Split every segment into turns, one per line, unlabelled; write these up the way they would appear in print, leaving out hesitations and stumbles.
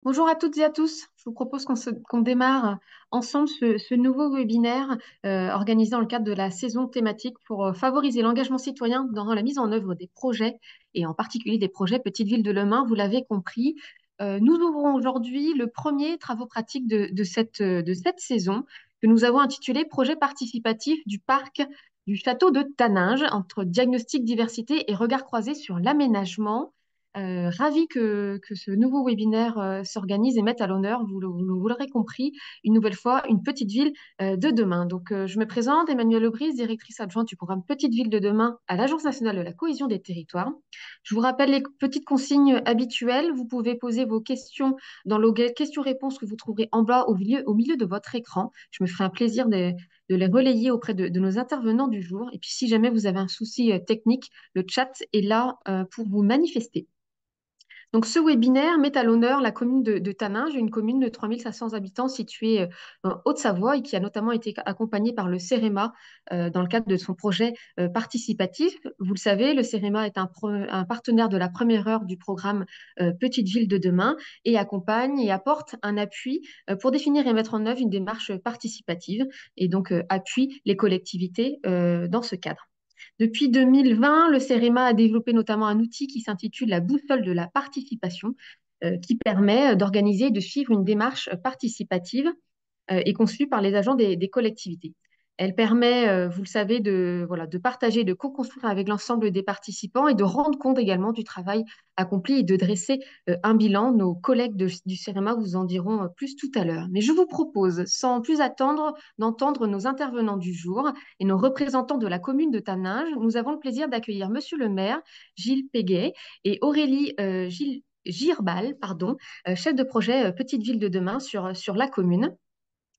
Bonjour à toutes et à tous. Je vous propose qu'on démarre ensemble ce nouveau webinaire organisé dans le cadre de la saison thématique pour favoriser l'engagement citoyen dans la mise en œuvre des projets et en particulier des projets Petites Villes de demain. Vous l'avez compris, nous ouvrons aujourd'hui le premier travaux pratiques de cette saison que nous avons intitulé Projet participatif du parc du château de Taninges entre diagnostic, diversité et regard croisé sur l'aménagement. Ravi que ce nouveau webinaire s'organise et mette à l'honneur, vous l'aurez compris, une nouvelle fois, une petite ville de demain. Donc, je me présente, Emmanuelle Aubry, directrice adjointe du programme Petite Ville de demain à l'Agence nationale de la cohésion des territoires. Je vous rappelle les petites consignes habituelles. Vous pouvez poser vos questions dans l'onglet questions-réponses que vous trouverez en bas au milieu de votre écran. Je me ferai un plaisir de les relayer auprès de nos intervenants du jour. Et puis, si jamais vous avez un souci technique, le chat est là pour vous manifester. Donc, ce webinaire met à l'honneur la commune de Taninges, une commune de 3500 habitants située en Haute-Savoie et qui a notamment été accompagnée par le CEREMA dans le cadre de son projet participatif. Vous le savez, le CEREMA est un partenaire de la première heure du programme Petite Ville de demain et accompagne et apporte un appui pour définir et mettre en œuvre une démarche participative et donc appuie les collectivités dans ce cadre. Depuis 2020, le CEREMA a développé notamment un outil qui s'intitule la boussole de la participation, qui permet d'organiser et de suivre une démarche participative et conçue par les agents des collectivités. Elle permet, vous le savez, de partager, de co-construire avec l'ensemble des participants et de rendre compte également du travail accompli et de dresser un bilan. Nos collègues du CEREMA vous en diront plus tout à l'heure. Mais je vous propose, sans plus attendre, d'entendre nos intervenants du jour et nos représentants de la commune de Taninges. Nous avons le plaisir d'accueillir Monsieur le maire, Gilles Péguet, et Aurélie Girbal, pardon, chef de projet Petite Ville de demain sur la commune.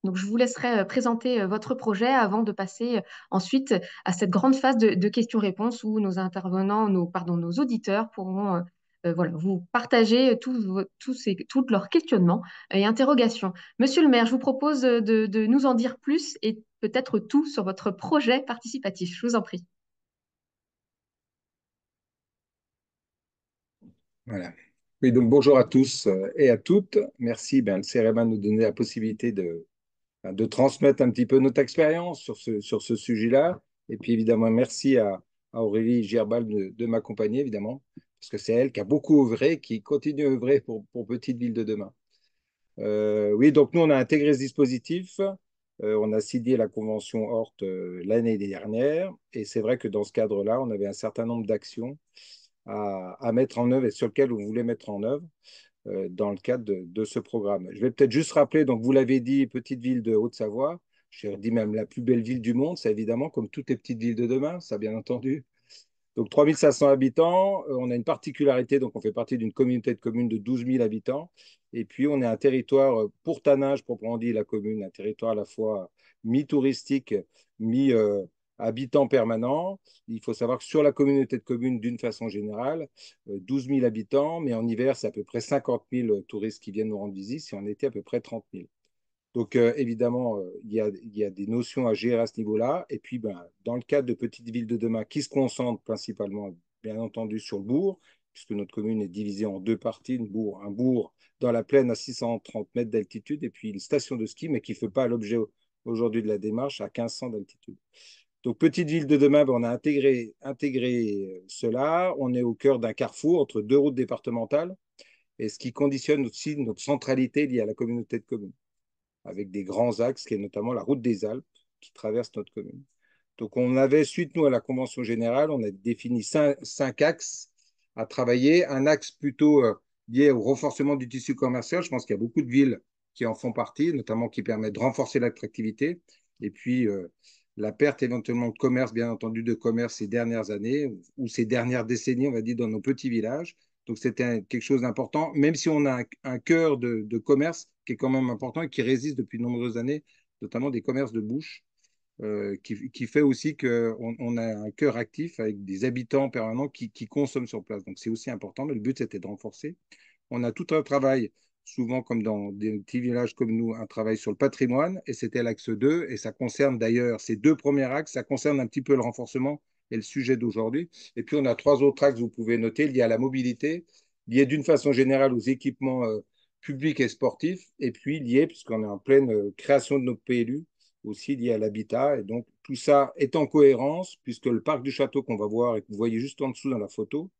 Donc, je vous laisserai présenter votre projet avant de passer ensuite à cette grande phase de questions-réponses où nos intervenants, nos auditeurs pourront voilà, vous partager tous leurs questionnements et interrogations. Monsieur le maire, je vous propose de nous en dire plus et peut-être tout sur votre projet participatif. Je vous en prie.
Voilà. Oui, donc bonjour à tous et à toutes. Merci, le CEREMA nous donner la possibilité de transmettre un petit peu notre expérience sur ce sujet-là. Et puis évidemment, merci à Aurélie Girbal de m'accompagner, évidemment, parce que c'est elle qui a beaucoup œuvré, qui continue à œuvrer pour Petite Ville de demain. Oui, donc nous, on a intégré ce dispositif. On a signé la convention Hort l'année dernière. Et c'est vrai que dans ce cadre-là, on avait un certain nombre d'actions à mettre en œuvre et sur lesquelles on voulait mettre en œuvre dans le cadre de ce programme. Je vais peut-être juste rappeler, donc vous l'avez dit, petite ville de Haute-Savoie, j'ai dit même la plus belle ville du monde, c'est évidemment comme toutes les petites villes de demain, ça bien entendu. Donc 3500 habitants, on a une particularité, donc on fait partie d'une communauté de communes de 12 000 habitants, et puis on est un territoire, pour Taninges, proprement dit, la commune, un territoire à la fois mi-touristique, mi-habitant permanent. Il faut savoir que sur la communauté de communes, d'une façon générale, 12 000 habitants, mais en hiver, c'est à peu près 50 000 touristes qui viennent nous rendre visite, et en été, à peu près 30 000. Donc, évidemment, il y a des notions à gérer à ce niveau-là. Et puis, dans le cadre de Petites Villes de demain, qui se concentrent principalement, bien entendu, sur le bourg, puisque notre commune est divisée en deux parties, un bourg dans la plaine à 630 mètres d'altitude, et puis une station de ski, mais qui ne fait pas l'objet aujourd'hui de la démarche à 1500 d'altitude. Donc, Petite Ville de demain, on a intégré cela. On est au cœur d'un carrefour entre deux routes départementales, et ce qui conditionne aussi notre centralité liée à la communauté de communes avec des grands axes, qui est notamment la route des Alpes, qui traverse notre commune. Donc, on avait, suite, nous, à la Convention générale, on a défini cinq axes à travailler. Un axe plutôt lié au renforcement du tissu commercial. Je pense qu'il y a beaucoup de villes qui en font partie, notamment qui permettent de renforcer l'attractivité. Et puis, la perte éventuellement de commerce, bien entendu, de commerce ces dernières années ou ces dernières décennies, on va dire, dans nos petits villages. Donc, c'était quelque chose d'important, même si on a un cœur de commerce qui est quand même important et qui résiste depuis de nombreuses années, notamment des commerces de bouche, qui fait aussi qu'on a un cœur actif avec des habitants permanents qui consomment sur place. Donc, c'est aussi important, mais le but, c'était de renforcer. On a tout un travail, souvent comme dans des petits villages comme nous, un travail sur le patrimoine, et c'était l'axe 2, et ça concerne d'ailleurs ces deux premiers axes, ça concerne un petit peu le renforcement et le sujet d'aujourd'hui. Et puis on a trois autres axes, vous pouvez noter, liés à la mobilité, liés d'une façon générale aux équipements public et sportif, et puis lié, puisqu'on est en pleine création de notre PLU, aussi lié à l'habitat. Et donc, tout ça est en cohérence, puisque le parc du château qu'on va voir et que vous voyez juste en dessous dans la photo,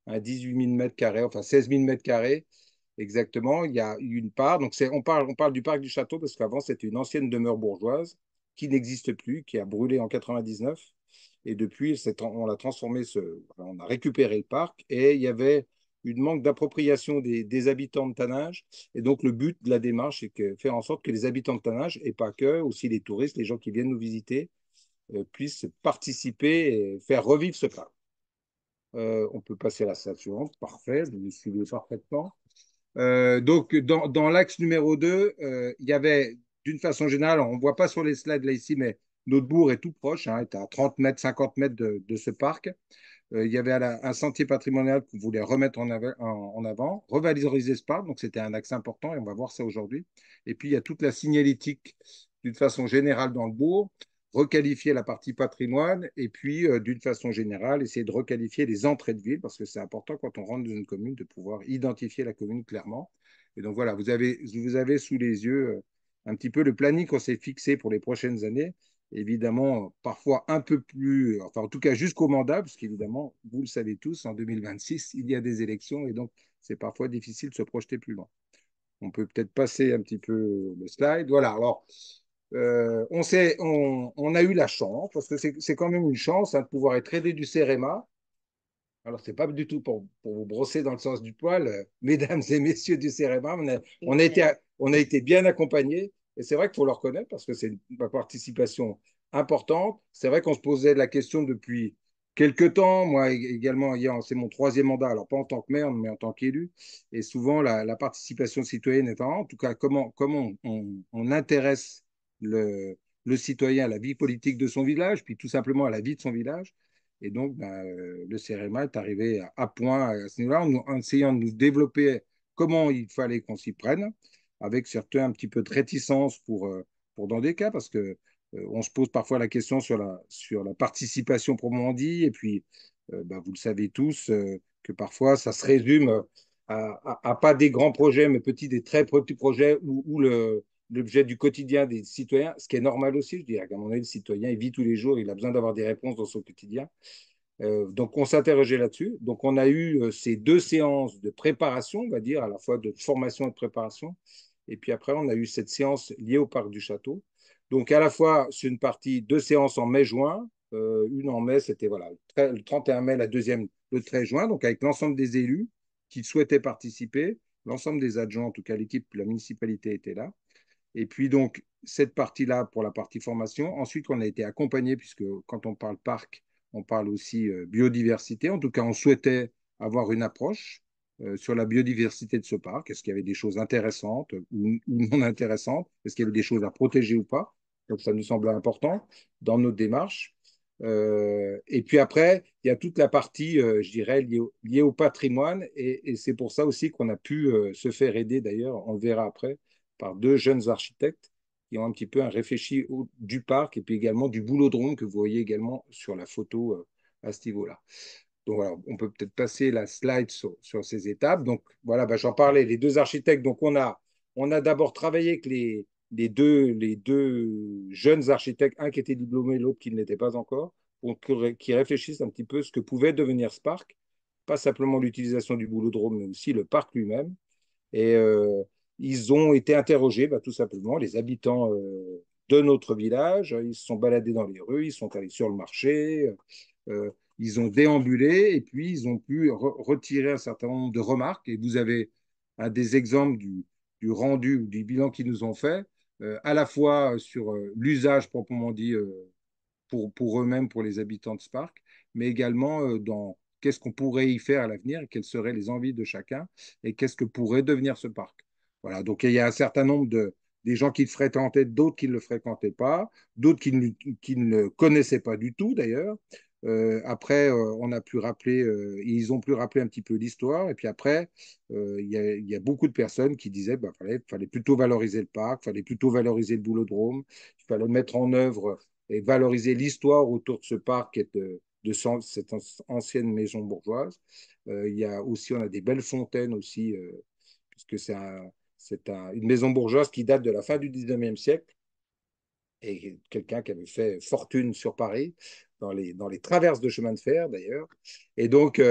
à 18 000 mètres carrés, enfin 16 000 mètres carrés exactement, il y a une part. Donc, on parle du parc du château parce qu'avant, c'était une ancienne demeure bourgeoise qui n'existe plus, qui a brûlé en 99. Et depuis, on l'a transformé, on a récupéré le parc et il y avait une manque d'appropriation des habitants de Tanage. Et donc, le but de la démarche, c'est faire en sorte que les habitants de Tanage, et pas que, aussi les touristes, les gens qui viennent nous visiter, puissent participer et faire revivre ce parc. On peut passer à la slide suivante. Parfait, vous me suivez parfaitement. Donc, dans l'axe numéro 2, il y avait, d'une façon générale, on ne voit pas sur les slides là ici, mais notre bourg est tout proche, hein, est à 30 mètres, 50 mètres de ce parc. Il y avait un sentier patrimonial qu'on voulait remettre en avant, revaloriser ce parc, donc c'était un axe important et on va voir ça aujourd'hui. Et puis il y a toute la signalétique d'une façon générale dans le bourg, requalifier la partie patrimoine et puis d'une façon générale essayer de requalifier les entrées de ville parce que c'est important quand on rentre dans une commune de pouvoir identifier la commune clairement. Et donc voilà, vous avez sous les yeux un petit peu le planning qu'on s'est fixé pour les prochaines années évidemment, parfois un peu plus, enfin en tout cas jusqu'au mandat, parce qu'évidemment, vous le savez tous, en 2026, il y a des élections et donc c'est parfois difficile de se projeter plus loin. On peut peut-être passer un petit peu le slide. Voilà, alors, on a eu la chance, parce que c'est quand même une chance hein, de pouvoir être aidé du CEREMA. Alors, ce n'est pas du tout pour vous brosser dans le sens du poil, mesdames et messieurs du CEREMA, on a été bien accompagnés. Et c'est vrai qu'il faut le reconnaître parce que c'est une participation importante. C'est vrai qu'on se posait la question depuis quelques temps. Moi également, c'est mon troisième mandat, alors pas en tant que maire, mais en tant qu'élu. Et souvent, la participation citoyenne est en tout cas comment on intéresse le citoyen à la vie politique de son village, puis tout simplement à la vie de son village. Et donc, le CEREMA est arrivé à point à ce niveau-là, en essayant de nous développer comment il fallait qu'on s'y prenne, avec certains un petit peu de réticence pour dans des cas, parce que on se pose parfois la question sur la participation proprement dit, et puis vous le savez tous, que parfois ça se résume à pas des grands projets, mais des très petits projets où l'objet du quotidien des citoyens, ce qui est normal aussi, je dirais, qu'à mon avis, le citoyen, il vit tous les jours, il a besoin d'avoir des réponses dans son quotidien. Donc, on s'interrogeait là-dessus. Donc, on a eu ces 2 séances de préparation, on va dire, à la fois de formation et de préparation. Et puis après, on a eu cette séance liée au parc du château. Donc, à la fois, c'est une partie, 2 séances en mai-juin. Une en mai, c'était voilà, le 31 mai, la deuxième le 13 juin, donc avec l'ensemble des élus qui souhaitaient participer, l'ensemble des adjoints, en tout cas l'équipe, la municipalité était là. Et puis donc, cette partie-là pour la partie formation. Ensuite, on a été accompagné, puisque quand on parle parc, on parle aussi biodiversité. En tout cas, on souhaitait avoir une approche sur la biodiversité de ce parc. Est-ce qu'il y avait des choses intéressantes ou non intéressantes? Est-ce qu'il y avait des choses à protéger ou pas? Donc, ça nous semblait important dans notre démarche. Et puis après, il y a toute la partie, je dirais, liée au patrimoine. Et c'est pour ça aussi qu'on a pu se faire aider, d'ailleurs, on le verra après, par 2 jeunes architectes qui ont un petit peu réfléchi du parc et puis également du boulodrome que vous voyez également sur la photo à ce niveau-là. Donc voilà, on peut peut-être passer la slide sur ces étapes. Donc voilà, j'en parlais, les 2 architectes. Donc on a d'abord travaillé avec les deux jeunes architectes, un qui était diplômé, l'autre qui ne l'était pas encore, pour qu'ils réfléchissent un petit peu ce que pouvait devenir ce parc, pas simplement l'utilisation du boulodrome, mais aussi le parc lui-même. Et ils ont été interrogés, tout simplement, les habitants de notre village. Ils se sont baladés dans les rues, ils sont allés sur le marché, ils ont déambulé et puis ils ont pu retirer un certain nombre de remarques. Et vous avez un des exemples du rendu ou du bilan qu'ils nous ont fait, à la fois sur l'usage proprement dit pour eux-mêmes, pour les habitants de ce parc, mais également dans qu'est-ce qu'on pourrait y faire à l'avenir, quelles seraient les envies de chacun et qu'est-ce que pourrait devenir ce parc. Voilà, donc il y a un certain nombre des gens qui le fréquentaient, d'autres qui ne le fréquentaient pas, d'autres qui ne le connaissaient pas du tout d'ailleurs. Après, on a pu rappeler, ils ont pu rappeler un petit peu l'histoire. Et puis après, il y a beaucoup de personnes qui disaient qu'il fallait plutôt valoriser le parc, il fallait plutôt valoriser le boulodrome, il fallait mettre en œuvre et valoriser l'histoire autour de ce parc et cette ancienne maison bourgeoise. Il y a aussi, on a des belles fontaines aussi, puisque C'est une maison bourgeoise qui date de la fin du 19e siècle et quelqu'un qui avait fait fortune sur Paris, dans les traverses de chemin de fer d'ailleurs. Et donc,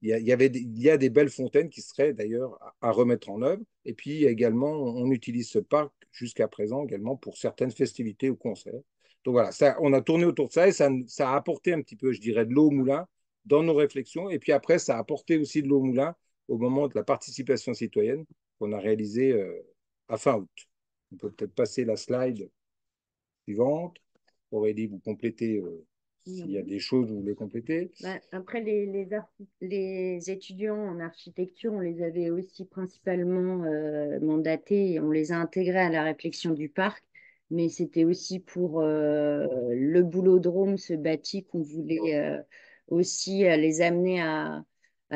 il y a des belles fontaines qui seraient d'ailleurs à remettre en œuvre. Et puis également, on utilise ce parc jusqu'à présent également pour certaines festivités ou concerts. Donc voilà, ça, on a tourné autour de ça et ça a apporté un petit peu, je dirais, de l'eau au moulin dans nos réflexions. Et puis après, ça a apporté aussi de l'eau au moulin au moment de la participation citoyenne qu'on a réalisée à fin août. On peut peut-être passer la slide suivante. Aurélie, vous complétez s'il y a des choses que vous voulez compléter.
Bah, après, les étudiants en architecture, on les avait aussi principalement mandatés et on les a intégrés à la réflexion du parc. Mais c'était aussi pour le boulodrome, ce bâti qu'on voulait aussi les amener à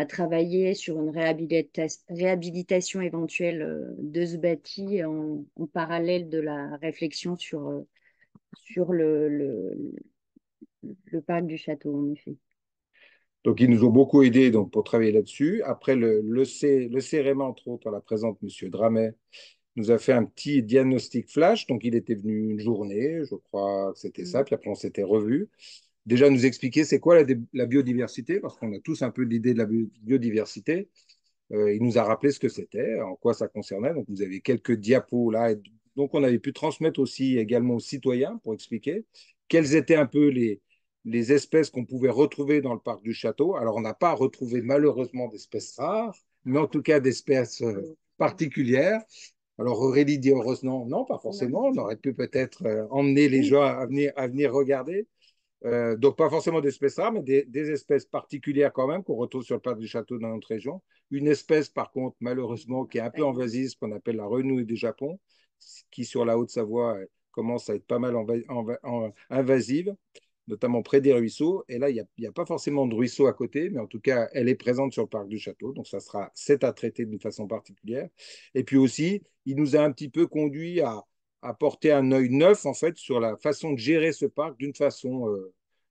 travailler sur une réhabilitation éventuelle de ce bâti en parallèle de la réflexion sur le parc du château, en effet.
Donc, ils nous ont beaucoup aidés donc, pour travailler là-dessus. Après, le CRMA, entre autres, à la présente, M. Dramet, nous a fait un petit diagnostic flash. Donc, il était venu une journée, je crois que c'était ça. Puis après, on s'était revus. Déjà, nous expliquer c'est quoi la biodiversité, parce qu'on a tous un peu l'idée de la biodiversité. Il nous a rappelé ce que c'était, en quoi ça concernait. Donc, vous avez quelques diapos là. Et donc, on avait pu transmettre aussi également aux citoyens pour expliquer quelles étaient un peu les espèces qu'on pouvait retrouver dans le parc du château. Alors, on n'a pas retrouvé malheureusement d'espèces rares, mais en tout cas d'espèces particulières. Alors, Aurélie dit heureusement, non, pas forcément. On aurait pu peut-être emmener les gens à venir regarder. Donc, pas forcément d'espèces rares, mais des espèces particulières quand même qu'on retrouve sur le parc du château dans notre région. Une espèce, par contre, malheureusement, qui est un peu invasive, qu'on appelle la renouille du Japon, qui sur la Haute-Savoie commence à être pas mal invasive, notamment près des ruisseaux. Et là, il n'y a pas forcément de ruisseau à côté, mais en tout cas, elle est présente sur le parc du château. Donc, c'est à traiter d'une façon particulière. Et puis aussi, il nous a un petit peu conduit à porter un œil neuf, en fait, sur la façon de gérer ce parc d'une façon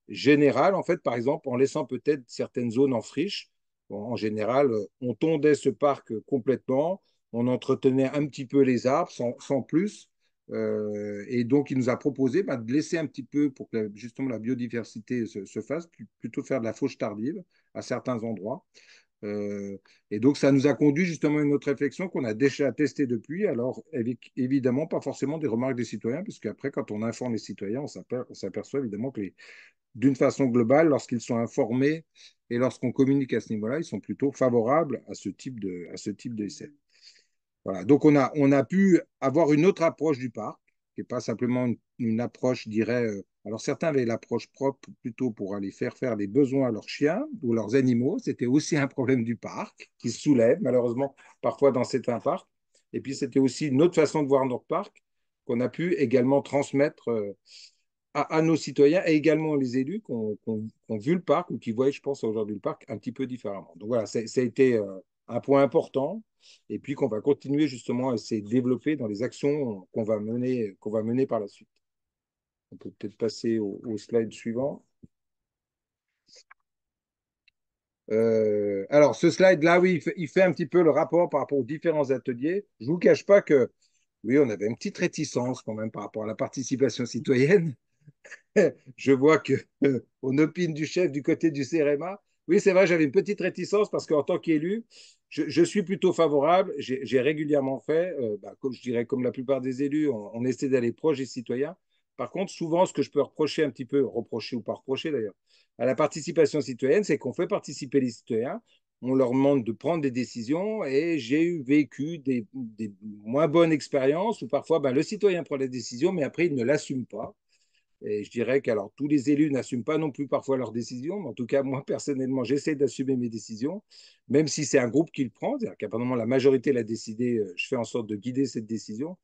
générale, en fait, par exemple, en laissant peut-être certaines zones en friche. Bon, en général, on tondait ce parc complètement, on entretenait un petit peu les arbres sans plus. Et donc, il nous a proposé de laisser un petit peu pour que justement la biodiversité se fasse, plutôt faire de la fauche tardive à certains endroits. Euh, et donc, ça nous a conduit justement à une autre réflexion qu'on a déjà testée depuis. Alors, évidemment, pas forcément des remarques des citoyens, puisque après, quand on informe les citoyens, on s'aperçoit évidemment que d'une façon globale, lorsqu'ils sont informés et lorsqu'on communique à ce niveau-là, ils sont plutôt favorables à ce type d'essai. Voilà. Donc, on a pu avoir une autre approche du parc, qui n'est pas simplement une approche, je dirais. Alors, certains avaient l'approche propre plutôt pour aller faire des besoins à leurs chiens ou leurs animaux. C'était aussi un problème du parc qui se soulève, malheureusement, parfois dans certains parcs. Et puis, c'était aussi une autre façon de voir notre parc qu'on a pu également transmettre à nos citoyens et également les élus qui ont vu le parc ou qui voient, je pense, aujourd'hui le parc un petit peu différemment. Donc voilà, ça a été un point important et puis qu'on va continuer justement à essayer de développer dans les actions qu'on va mener par la suite. On peut peut-être passer au slide suivant. Alors, ce slide-là, oui, il fait un petit peu le rapport par rapport aux différents ateliers. Je ne vous cache pas que, oui, on avait une petite réticence quand même par rapport à la participation citoyenne. Je vois que on opine du chef du côté du CRMA. Oui, c'est vrai, j'avais une petite réticence parce qu'en tant qu'élu, je suis plutôt favorable. J'ai régulièrement fait, comme je dirais, comme la plupart des élus, on essaie d'aller proche des citoyens. Par contre, souvent, ce que je peux reprocher un petit peu, reprocher ou pas reprocher d'ailleurs, à la participation citoyenne, c'est qu'on fait participer les citoyens, on leur demande de prendre des décisions et j'ai vécu des moins bonnes expériences où parfois le citoyen prend la décision, mais après, il ne l'assume pas. Et je dirais qu'alors tous les élus n'assument pas non plus parfois leurs décisions, mais en tout cas, moi personnellement, j'essaie d'assumer mes décisions, même si c'est un groupe qui le prend, c'est-à-dire qu'à partir du moment où la majorité l'a décidé, je fais en sorte de guider cette décision.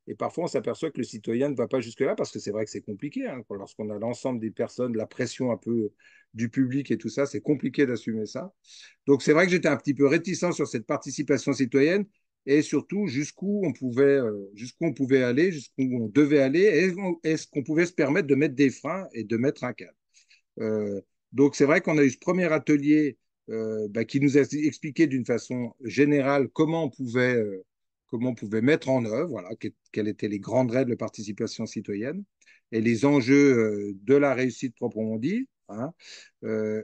Et parfois, on s'aperçoit que le citoyen ne va pas jusque-là, parce que c'est vrai que c'est compliqué. Hein, lorsqu'on a l'ensemble des personnes, la pression un peu du public et tout ça, c'est compliqué d'assumer ça. Donc c'est vrai que j'étais un petit peu réticent sur cette participation citoyenne et surtout jusqu'où on pouvait aller, jusqu'où on devait aller, et est-ce qu'on pouvait se permettre de mettre des freins et de mettre un cadre. Euh, donc c'est vrai qu'on a eu ce premier atelier qui nous a expliqué d'une façon générale comment on pouvait comment on pouvait mettre en œuvre, voilà, quelles étaient les grandes règles de participation citoyenne et les enjeux de la réussite proprement dit. Hein,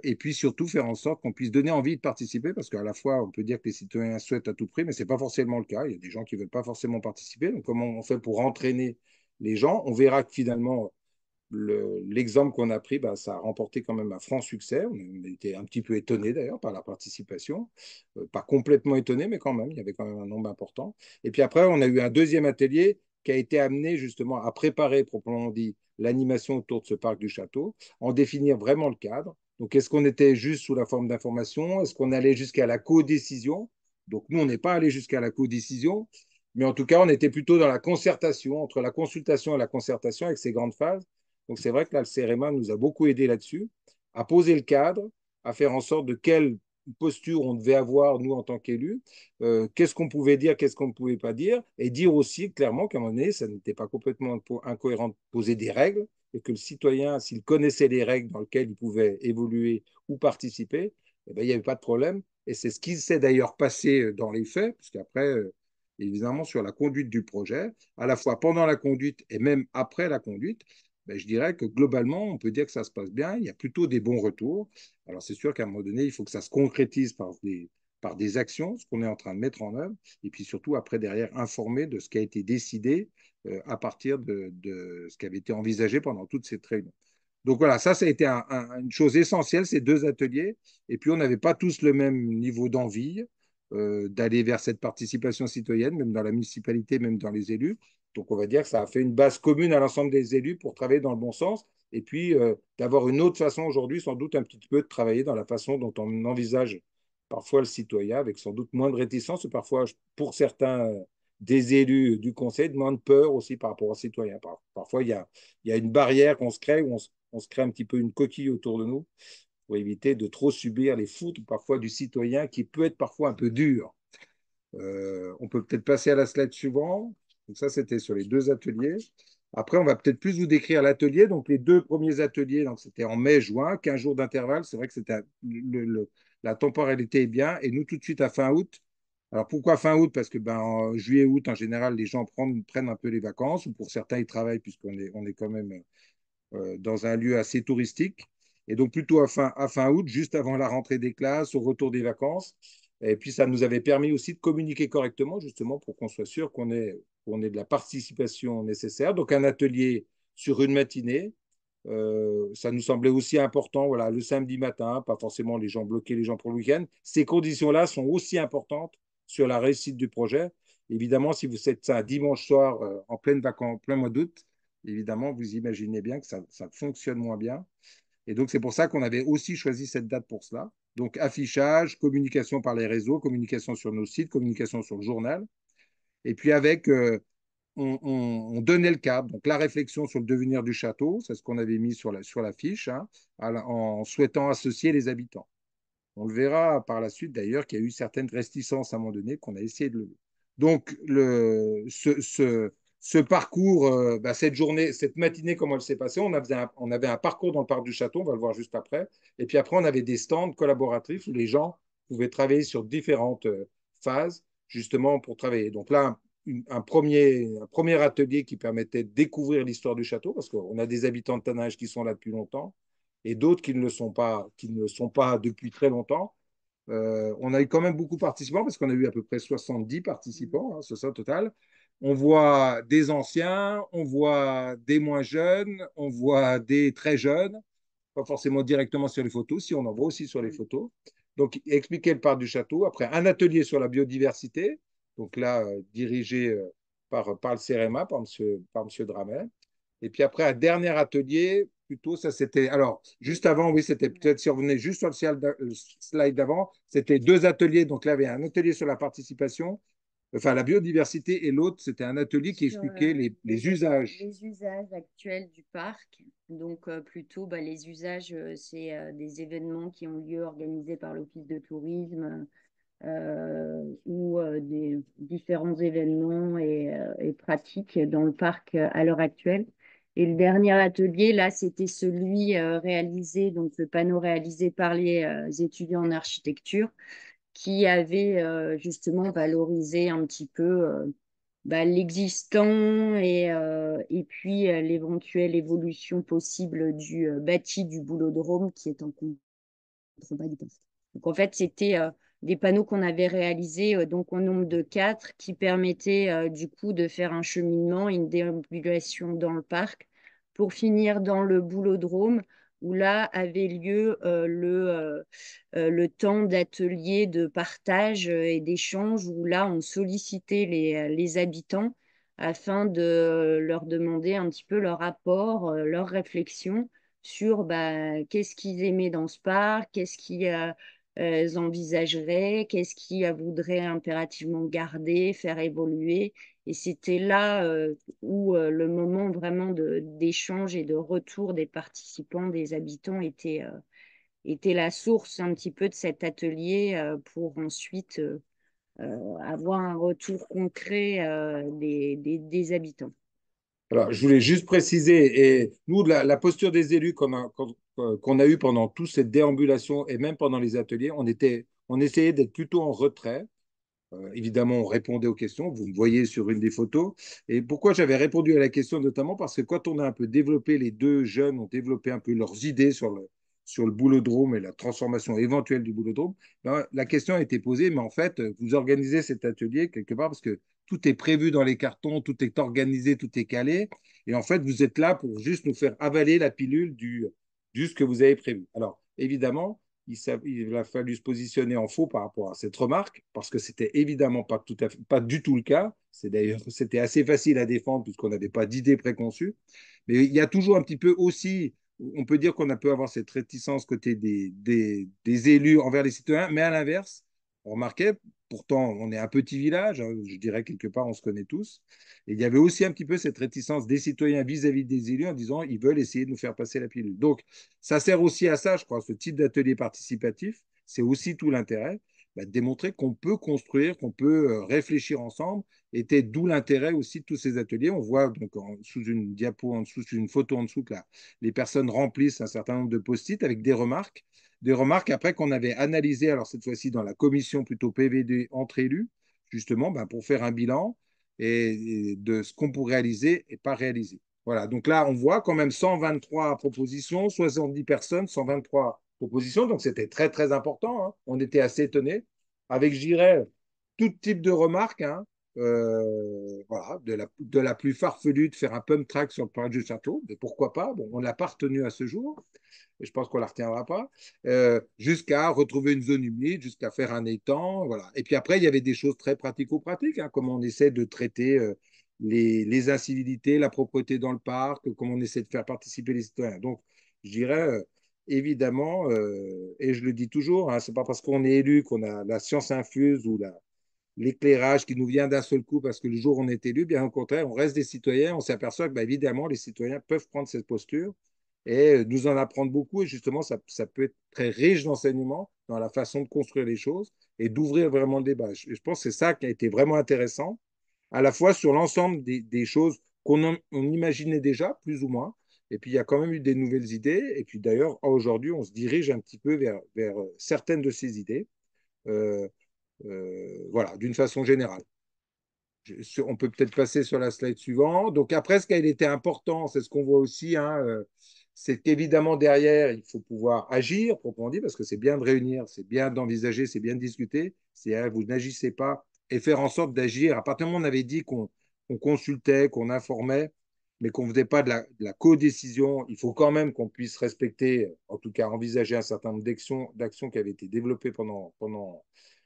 et puis surtout faire en sorte qu'on puisse donner envie de participer, parce qu'à la fois, on peut dire que les citoyens souhaitent à tout prix, mais ce n'est pas forcément le cas. Il y a des gens qui ne veulent pas forcément participer. Donc, comment on fait pour entraîner les gens? On verra que finalement, l'exemple qu'on a pris, bah, ça a remporté quand même un franc succès. On a été un petit peu étonné d'ailleurs par la participation. Pas complètement étonné, mais quand même, il y avait quand même un nombre important. Et puis après, on a eu un deuxième atelier qui a été amené justement à préparer, proprement dit, l'animation autour de ce parc du château, en définir vraiment le cadre. Donc, est-ce qu'on était juste sous la forme d'information? Est-ce qu'on allait jusqu'à la codécision? Donc, nous, on n'est pas allé jusqu'à la codécision, mais en tout cas, on était plutôt dans la concertation, entre la consultation et la concertation avec ces grandes phases. Donc, c'est vrai que là, le CEREMA nous a beaucoup aidé là-dessus, à poser le cadre, à faire en sorte de quelle posture on devait avoir, nous, en tant qu'élus, qu'est-ce qu'on pouvait dire, qu'est-ce qu'on ne pouvait pas dire, et dire aussi clairement qu'à un moment donné, ça n'était pas complètement incohérent de poser des règles, et que le citoyen, s'il connaissait les règles dans lesquelles il pouvait évoluer ou participer, eh bien, il n'y avait pas de problème. Et c'est ce qui s'est d'ailleurs passé dans les faits, puisqu'après, évidemment, sur la conduite du projet, à la fois pendant la conduite et même après la conduite, ben, je dirais que globalement, on peut dire que ça se passe bien. Il y a plutôt des bons retours. Alors, c'est sûr qu'à un moment donné, il faut que ça se concrétise par des actions, ce qu'on est en train de mettre en œuvre, et puis surtout, après, derrière, informer de ce qui a été décidé à partir de ce qui avait été envisagé pendant toute cette réunion. Donc voilà, ça a été une chose essentielle, ces deux ateliers. Et puis, on n'avait pas tous le même niveau d'envie d'aller vers cette participation citoyenne, même dans la municipalité, même dans les élus. Donc, on va dire que ça a fait une base commune à l'ensemble des élus pour travailler dans le bon sens. Et puis, d'avoir une autre façon aujourd'hui, sans doute un petit peu de travailler dans la façon dont on envisage parfois le citoyen, avec sans doute moins de réticence, parfois, pour certains des élus du conseil, moins de peur aussi par rapport aux citoyens. Parfois, il y a une barrière qu'on se crée, où on se crée un petit peu une coquille autour de nous pour éviter de trop subir les foudres parfois du citoyen qui peut être parfois un peu dur. On peut peut-être passer à la slide suivante. Donc ça, c'était sur les deux ateliers. Après, on va peut-être plus vous décrire l'atelier. Donc, les deux premiers ateliers, donc c'était en mai-juin, 15 jours d'intervalle. C'est vrai que c'était la temporalité est bien. Et nous, tout de suite à fin août. Alors, pourquoi fin août? Parce que ben, en juillet, août, en général, les gens prennent un peu les vacances, ou pour certains, ils travaillent, on est quand même dans un lieu assez touristique. Et donc plutôt à fin août, juste avant la rentrée des classes, au retour des vacances. Et puis ça nous avait permis aussi de communiquer correctement, justement, pour qu'on soit sûr qu'on ait de la participation nécessaire. Donc un atelier sur une matinée, ça nous semblait aussi important, voilà, le samedi matin, pas forcément les gens bloquer les gens pour le week-end. Ces conditions-là sont aussi importantes sur la réussite du projet. Évidemment, si vous faites ça un dimanche soir en pleine vacances, en plein mois d'août, évidemment, vous imaginez bien que ça fonctionne moins bien. Et donc, c'est pour ça qu'on avait aussi choisi cette date pour cela. Donc, affichage, communication par les réseaux, communication sur nos sites, communication sur le journal. Et puis, on donnait le cadre. Donc, la réflexion sur le devenir du château, c'est ce qu'on avait mis sur la fiche, hein, en souhaitant associer les habitants. On le verra par la suite d'ailleurs qu'il y a eu certaines réticences à un moment donné qu'on a essayé de lever. Donc, ce parcours, bah, cette journée, cette matinée, comment elle s'est passée, on avait un parcours dans le parc du château, on va le voir juste après. Et puis après, on avait des stands collaboratifs où les gens pouvaient travailler sur différentes phases, justement pour travailler. Donc là, un premier atelier qui permettait de découvrir l'histoire du château, parce qu'on a des habitants de Tanage qui sont là depuis longtemps et d'autres qui ne le sont pas depuis très longtemps. On a eu quand même beaucoup de participants parce qu'on a eu à peu près 70 participants, hein, c'est ça au total. On voit des anciens, on voit des moins jeunes, on voit des très jeunes, pas forcément directement sur les photos, si on en voit aussi sur les photos. Donc, expliquer le parc du château. Après, un atelier sur la biodiversité, donc là, dirigé par le CEREMA, par monsieur Dramel. Et puis après, un dernier atelier, plutôt, ça c'était. Alors, juste avant, oui, c'était peut-être si on revenait juste sur le slide d'avant, c'était deux ateliers. Donc là, il y avait un atelier sur la participation, enfin la biodiversité, et l'autre, c'était un atelier qui
sur
expliquait les usages.
les usages actuels du parc. Donc, plutôt, bah, les usages, c'est des événements qui ont lieu organisés par l'Office de tourisme ou des différents événements et pratiques dans le parc à l'heure actuelle. Et le dernier atelier, là, c'était celui réalisé, donc le panneau réalisé par les étudiants en architecture qui avait justement valorisé un petit peu l'existant et puis l'éventuelle évolution possible du bâti du Boulodrome qui est en contrebas du parc. Donc en fait, c'était des panneaux qu'on avait réalisés donc au nombre de 4 qui permettaient du coup de faire un cheminement, une déambulation dans le parc pour finir dans le Boulodrome où là avait lieu le temps d'atelier de partage et d'échange où là on sollicitait les habitants afin de leur demander un petit peu leur apport, leur réflexion sur qu'est-ce qu'ils aimaient dans ce parc, qu'est-ce qu'ils envisageraient, qu'est-ce qu'ils voudraient impérativement garder, faire évoluer. Et c'était là où le moment vraiment d'échange et de retour des participants, des habitants était la source un petit peu de cet atelier pour ensuite avoir un retour concret des habitants.
Alors, je voulais juste préciser, et nous, la posture des élus qu'on a eue pendant toute cette déambulation et même pendant les ateliers, on essayait d'être plutôt en retrait. Évidemment, on répondait aux questions. Vous me voyez sur une des photos. Et pourquoi j'avais répondu à la question, notamment parce que quand on a un peu développé, les deux jeunes ont développé un peu leurs idées sur le boulodrome et la transformation éventuelle du boulodrome, ben, la question a été posée, mais en fait, vous organisez cet atelier quelque part parce que tout est prévu dans les cartons, tout est organisé, tout est calé. Et en fait, vous êtes là pour juste nous faire avaler la pilule du ce que vous avez prévu. Alors, évidemment, il a fallu se positionner en faux par rapport à cette remarque, parce que c'était évidemment pas du tout le cas. C'était assez facile à défendre puisqu'on n'avait pas d'idée préconçue. Mais il y a toujours un petit peu aussi, on peut dire qu'on a pu avoir cette réticence côté des élus envers les citoyens, mais à l'inverse, on remarquait, pourtant on est un petit village, hein, je dirais quelque part on se connaît tous, et il y avait aussi un petit peu cette réticence des citoyens vis-à-vis des élus en disant ils veulent essayer de nous faire passer la pilule. Donc ça sert aussi à ça, je crois, ce type d'atelier participatif, c'est aussi tout l'intérêt, de démontrer qu'on peut construire, qu'on peut réfléchir ensemble, était d'où l'intérêt aussi de tous ces ateliers. On voit donc sous une diapo en dessous, sous une photo en dessous, que là, les personnes remplissent un certain nombre de post-it avec des remarques après qu'on avait analysées, alors cette fois-ci dans la commission plutôt PVD entre élus, justement pour faire un bilan et de ce qu'on pourrait réaliser et pas réaliser. Voilà, donc là, on voit quand même 123 propositions, 70 personnes, 123 propositions, donc c'était très, très important, hein. On était assez étonnés, avec, je dirais, tout type de remarques, hein. Voilà, de la plus farfelue de faire un pump track sur le parc du château, mais pourquoi pas? Bon, on ne l'a pas retenu à ce jour, et je pense qu'on ne la retiendra pas, jusqu'à retrouver une zone humide, jusqu'à faire un étang, voilà. Et puis après, il y avait des choses très pratico-pratiques, hein, comme on essaie de traiter les incivilités, la propreté dans le parc, comment on essaie de faire participer les citoyens. Donc, je dirais, évidemment, et je le dis toujours, hein, c'est pas parce qu'on est élu qu'on a la science infuse ou l'éclairage qui nous vient d'un seul coup parce que le jour où on est élu, bien au contraire, on reste des citoyens, on s'aperçoit que, évidemment, les citoyens peuvent prendre cette posture et nous en apprendre beaucoup. Et justement, ça peut être très riche d'enseignements dans la façon de construire les choses et d'ouvrir vraiment le débat. Je pense que c'est ça qui a été vraiment intéressant, à la fois sur l'ensemble des choses on imaginait déjà, plus ou moins. Et puis, il y a quand même eu des nouvelles idées. Et puis, d'ailleurs, aujourd'hui, on se dirige un petit peu vers certaines de ces idées. Euh, voilà, d'une façon générale. On peut peut-être passer sur la slide suivante. Donc après, ce qui a été important, c'est ce qu'on voit aussi, hein, c'est qu'évidemment derrière, il faut pouvoir agir, proprement dit, parce que c'est bien de réunir, c'est bien d'envisager, c'est bien de discuter. C'est vous n'agissez pas et faire en sorte d'agir. À partir du moment où on avait dit qu'on consultait, qu'on informait, mais qu'on ne faisait pas de la co-décision, il faut quand même qu'on puisse respecter, en tout cas envisager un certain nombre d'actions qui avaient été développées pendant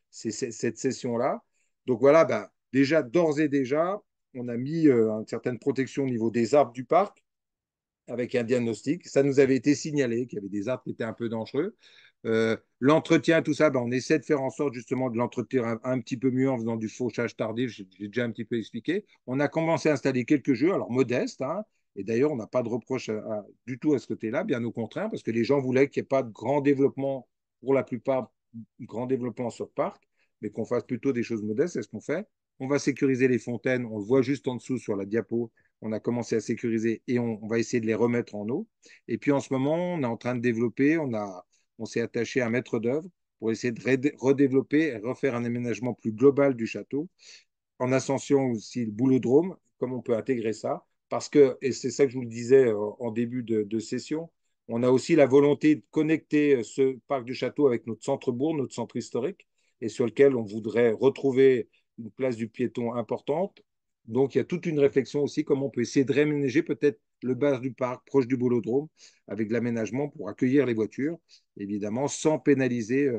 cette session-là. Donc voilà, déjà, d'ores et déjà, on a mis une certaine protection au niveau des arbres du parc avec un diagnostic. Ça nous avait été signalé qu'il y avait des arbres qui étaient un peu dangereux. L'entretien, tout ça, on essaie de faire en sorte justement de l'entretenir un petit peu mieux en faisant du fauchage tardif. J'ai déjà un petit peu expliqué. On a commencé à installer quelques jeux, alors modestes, hein, et d'ailleurs, on n'a pas de reproche du tout à ce côté-là, bien au contraire, parce que les gens voulaient qu'il n'y ait pas de grand développement, pour la plupart, grand développement sur le parc, mais qu'on fasse plutôt des choses modestes. C'est ce qu'on fait. On va sécuriser les fontaines. On le voit juste en dessous sur la diapo. On a commencé à sécuriser et on va essayer de les remettre en eau. Et puis en ce moment, on est en train de développer. On s'est attaché à un maître d'œuvre pour essayer de redévelopper et refaire un aménagement plus global du château en associant aussi le boulodrome, comme on peut intégrer ça, parce que, et c'est ça que je vous le disais en début de session, on a aussi la volonté de connecter ce parc du château avec notre centre-bourg, notre centre historique, et sur lequel on voudrait retrouver une place du piéton importante. Donc, il y a toute une réflexion aussi, comment on peut essayer de réaménager peut-être le bas du parc, proche du boulodrome, avec de l'aménagement pour accueillir les voitures, évidemment, sans pénaliser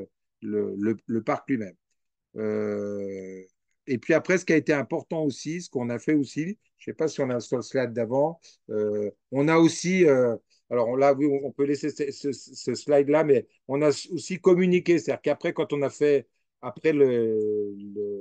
le parc lui-même. Euh, et puis après, ce qui a été important aussi, ce qu'on a fait aussi, je ne sais pas si on a sur le slide d'avant, on a aussi, alors là, oui, on peut laisser ce slide-là, mais on a aussi communiqué, c'est-à-dire qu'après, quand on a fait, après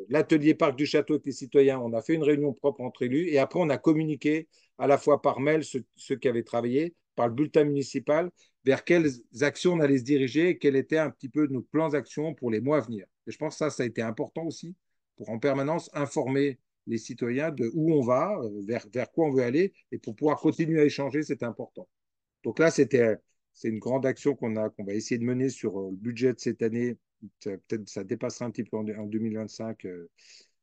l'atelier Parc du Château avec les citoyens, on a fait une réunion propre entre élus, et après, on a communiqué à la fois par mail, ceux qui avaient travaillé, par le bulletin municipal, vers quelles actions on allait se diriger et quels étaient un petit peu nos plans d'action pour les mois à venir. Et je pense que ça a été important aussi pour en permanence informer les citoyens de où on va, vers quoi on veut aller, et pour pouvoir continuer à échanger, c'est important. Donc là, c'est une grande action qu'on va essayer de mener sur le budget de cette année. Peut-être ça dépassera un petit peu en 2025.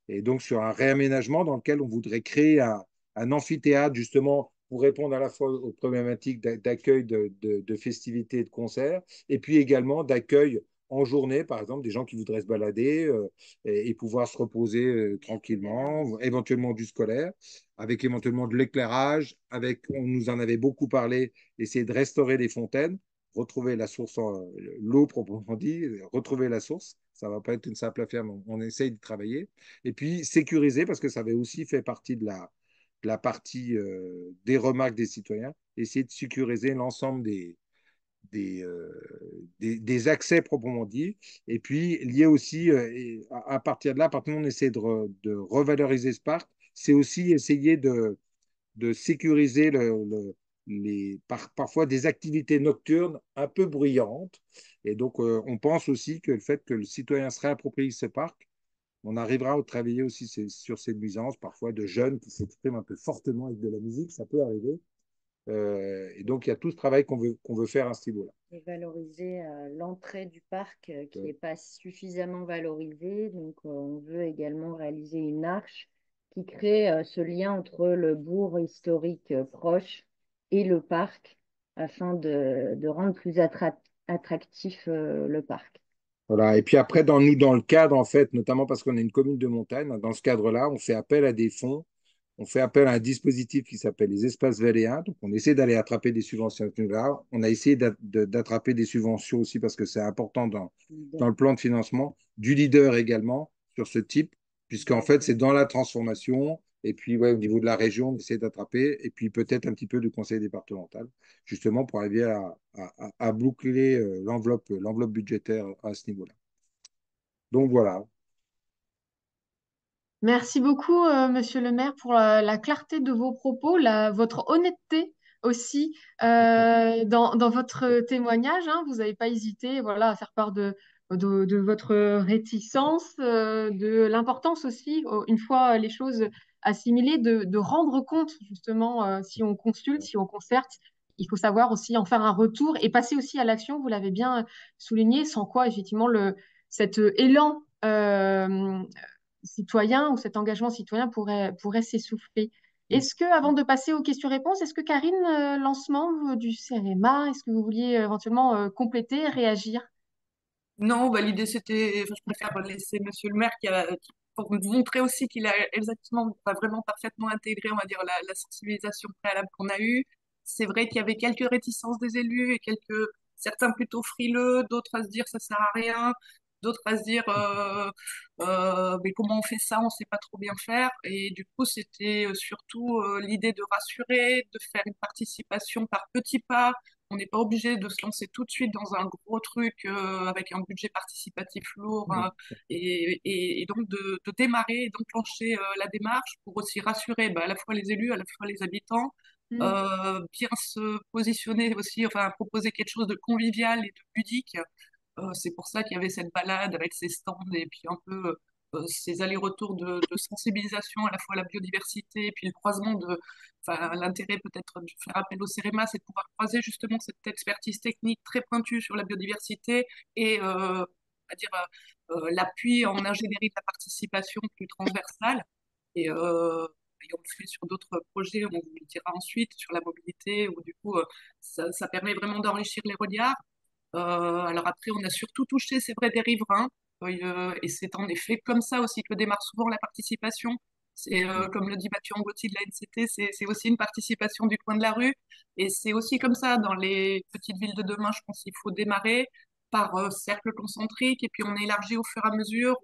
Et donc sur un réaménagement dans lequel on voudrait créer un amphithéâtre justement pour répondre à la fois aux problématiques d'accueil de festivités et de concerts, et puis également d'accueil en journée, par exemple, des gens qui voudraient se balader et pouvoir se reposer tranquillement, éventuellement du scolaire, avec éventuellement de l'éclairage, on nous en avait beaucoup parlé, essayer de restaurer les fontaines, retrouver la source, l'eau proprement dit, retrouver la source. Ça ne va pas être une simple affaire, mais on essaye de travailler. Et puis sécuriser, parce que ça avait aussi fait partie de la partie des remarques des citoyens, essayer de sécuriser l'ensemble des accès proprement dit. Et puis, lié aussi, à partir de là, à partir du moment où on essaie de revaloriser ce parc, c'est aussi essayer de sécuriser parfois des activités nocturnes un peu bruyantes. Et donc, on pense aussi que le fait que le citoyen se réapproprie ce parc, on arrivera à travailler aussi sur ces nuisances, parfois de jeunes qui s'expriment un peu fortement avec de la musique, ça peut arriver. Et donc, il y a tout ce travail qu'on veut faire à ce niveau-là.
Et valoriser l'entrée du parc qui
Ouais.
n'est pas suffisamment valorisée. Donc, on veut également réaliser une arche qui crée ce lien entre le bourg historique proche et le parc afin de rendre plus attractif le parc.
Voilà. Et puis après, dans le cadre, en fait, notamment parce qu'on est une commune de montagne, dans ce cadre-là, on fait appel à des fonds, on fait appel à un dispositif qui s'appelle les espaces véléens. Donc, on essaie d'aller attraper des subventions à ce niveau-là. On a essayé d'attraper des subventions aussi parce que c'est important dans le plan de financement, du leader également sur ce type, puisqu'en fait, c'est dans la transformation. Et puis, ouais, au niveau de la région, on essaie d'attraper. Et puis, peut-être un petit peu du conseil départemental, justement pour arriver à boucler l'enveloppe budgétaire à ce niveau-là. Donc, voilà.
Merci beaucoup, Monsieur le maire, pour la clarté de vos propos, votre honnêteté aussi dans votre témoignage, hein. Vous n'avez pas hésité, voilà, à faire part de votre réticence, de l'importance aussi, une fois les choses assimilées, de rendre compte justement si on consulte, si on concerte. Il faut savoir aussi en faire un retour et passer aussi à l'action. Vous l'avez bien souligné, sans quoi effectivement cet élan citoyen ou cet engagement citoyen pourrait s'essouffler. Est-ce que, avant de passer aux questions-réponses, est-ce que Karine, lancement du CRMA, est-ce que vous vouliez éventuellement compléter, réagir?
Non, bah, l'idée c'était, enfin, je préfère laisser Monsieur le maire pour vous montrer aussi qu'il a exactement, enfin, vraiment parfaitement intégré, on va dire, la sensibilisation préalable qu'on a eue. C'est vrai qu'il y avait quelques réticences des élus et certains plutôt frileux, d'autres à se dire ça sert à rien, d'autres à se dire mais comment on fait ça, on sait pas trop bien faire. Et du coup, c'était surtout l'idée de rassurer, de faire une participation par petits pas. On n'est pas obligé de se lancer tout de suite dans un gros truc avec un budget participatif lourd et donc de démarrer et d'enclencher la démarche pour aussi rassurer à la fois les élus, à la fois les habitants,
Mm.
bien se positionner aussi, enfin proposer quelque chose de convivial et de ludique. C'est pour ça qu'il y avait cette balade avec ses stands et puis un peu ces allers-retours de sensibilisation à la fois à la biodiversité et puis le croisement enfin, l'intérêt peut-être de faire appel au CEREMA, c'est de pouvoir croiser justement cette expertise technique très pointue sur la biodiversité et va dire, l'appui en ingénierie de la participation plus transversale. Et on le fait sur d'autres projets, on vous le dira ensuite, sur la mobilité, où du coup, ça permet vraiment d'enrichir les regards. Alors après, on a surtout touché, c'est vrai, des riverains. Et c'est en effet comme ça aussi que démarre souvent la participation. C'est comme le dit Mathieu Angotti de la NCT, c'est aussi une participation du coin de la rue. Et c'est aussi comme ça dans les petites villes de demain, je pense qu'il faut démarrer par cercle concentrique et puis on élargit au fur et à mesure.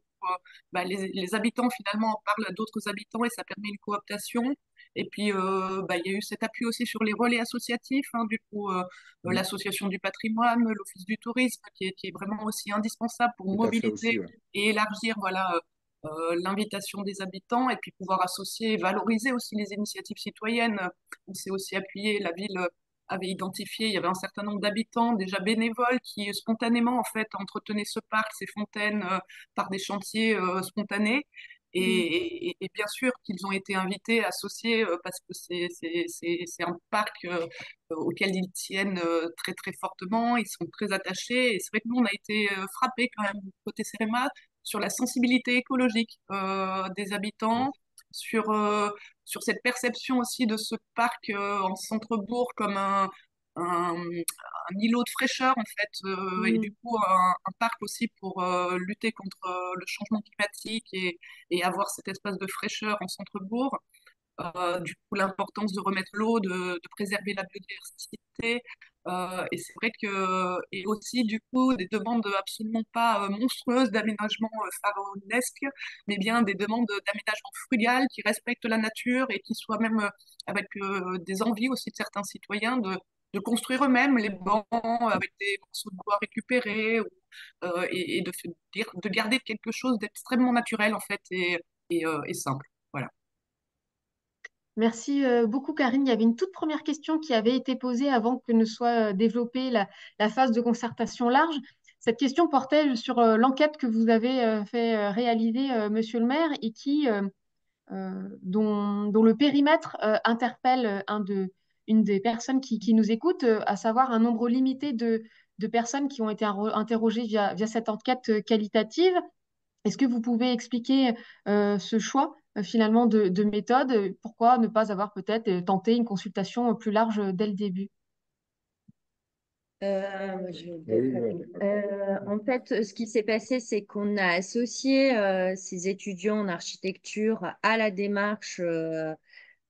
Bah, les habitants finalement parlent à d'autres habitants et ça permet une cooptation. Et puis, bah, il y a eu cet appui aussi sur les relais associatifs, hein, du coup, l'association du patrimoine, l'office du tourisme, qui est vraiment aussi indispensable pour
Tout à fait
mobiliser
aussi, ouais.
et élargir voilà, l'invitation des habitants et puis pouvoir associer et valoriser aussi les initiatives citoyennes. On s'est aussi appuyé, la ville avait identifié, il y avait un certain nombre d'habitants déjà bénévoles qui spontanément en fait entretenaient ce parc, ces fontaines par des chantiers spontanés. Et bien sûr qu'ils ont été invités, associés, parce que c'est un parc auquel ils tiennent très très fortement, ils sont très attachés. Et c'est vrai que nous, on a été frappés quand même côté CEREMA sur la sensibilité écologique des habitants, sur, euh, sur cette perception aussi de ce parc en centre-bourg comme un îlot de fraîcheur en fait, et du
Mm.
coup un parc aussi pour lutter contre le changement climatique et avoir cet espace de fraîcheur en centre-bourg. Du coup, l'importance de remettre l'eau, de préserver la biodiversité. Et c'est vrai que, et aussi, du coup, des demandes absolument pas monstrueuses d'aménagement pharaonesque, mais bien des demandes d'aménagement frugal qui respectent la nature et qui soient même avec des envies aussi de certains citoyens de construire eux-mêmes les bancs avec des morceaux de bois récupérés et de garder quelque chose d'extrêmement naturel, en fait, et simple. Voilà.
Merci beaucoup, Karine. Il y avait une toute première question qui avait été posée avant que ne soit développée la phase de concertation large. Cette question portait sur l'enquête que vous avez fait réaliser, Monsieur le maire, et dont le périmètre interpelle une des personnes qui nous écoutent, à savoir un nombre limité de personnes qui ont été interrogées via cette enquête qualitative. Est-ce que vous pouvez expliquer ce choix finalement de méthode? Pourquoi ne pas avoir peut-être tenté une consultation plus large dès le début?
En fait, ce qui s'est passé, c'est qu'on a associé ces étudiants en architecture à la démarche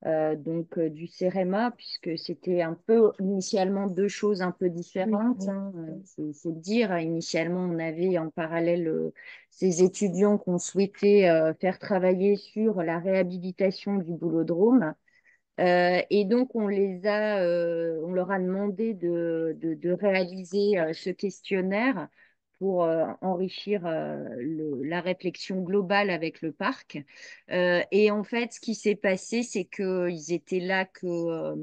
du CEREMA, puisque c'était un peu initialement deux choses un peu différentes, hein. Faut le dire, initialement, on avait en parallèle ces étudiants qu'on souhaitait faire travailler sur la réhabilitation du boulodrome. Et donc, on leur a demandé de réaliser ce questionnaire pour enrichir la réflexion globale avec le parc. Et en fait, ce qui s'est passé, c'est qu'ils étaient là que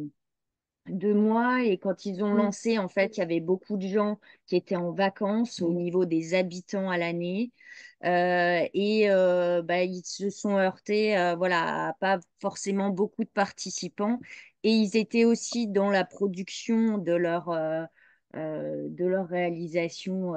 2 mois et quand ils ont
Mm,
lancé, en fait, il y avait beaucoup de gens qui étaient en vacances au niveau des habitants à l'année. Bah, ils se sont heurtés voilà, à pas forcément beaucoup de participants. Et ils étaient aussi dans la production de leur réalisation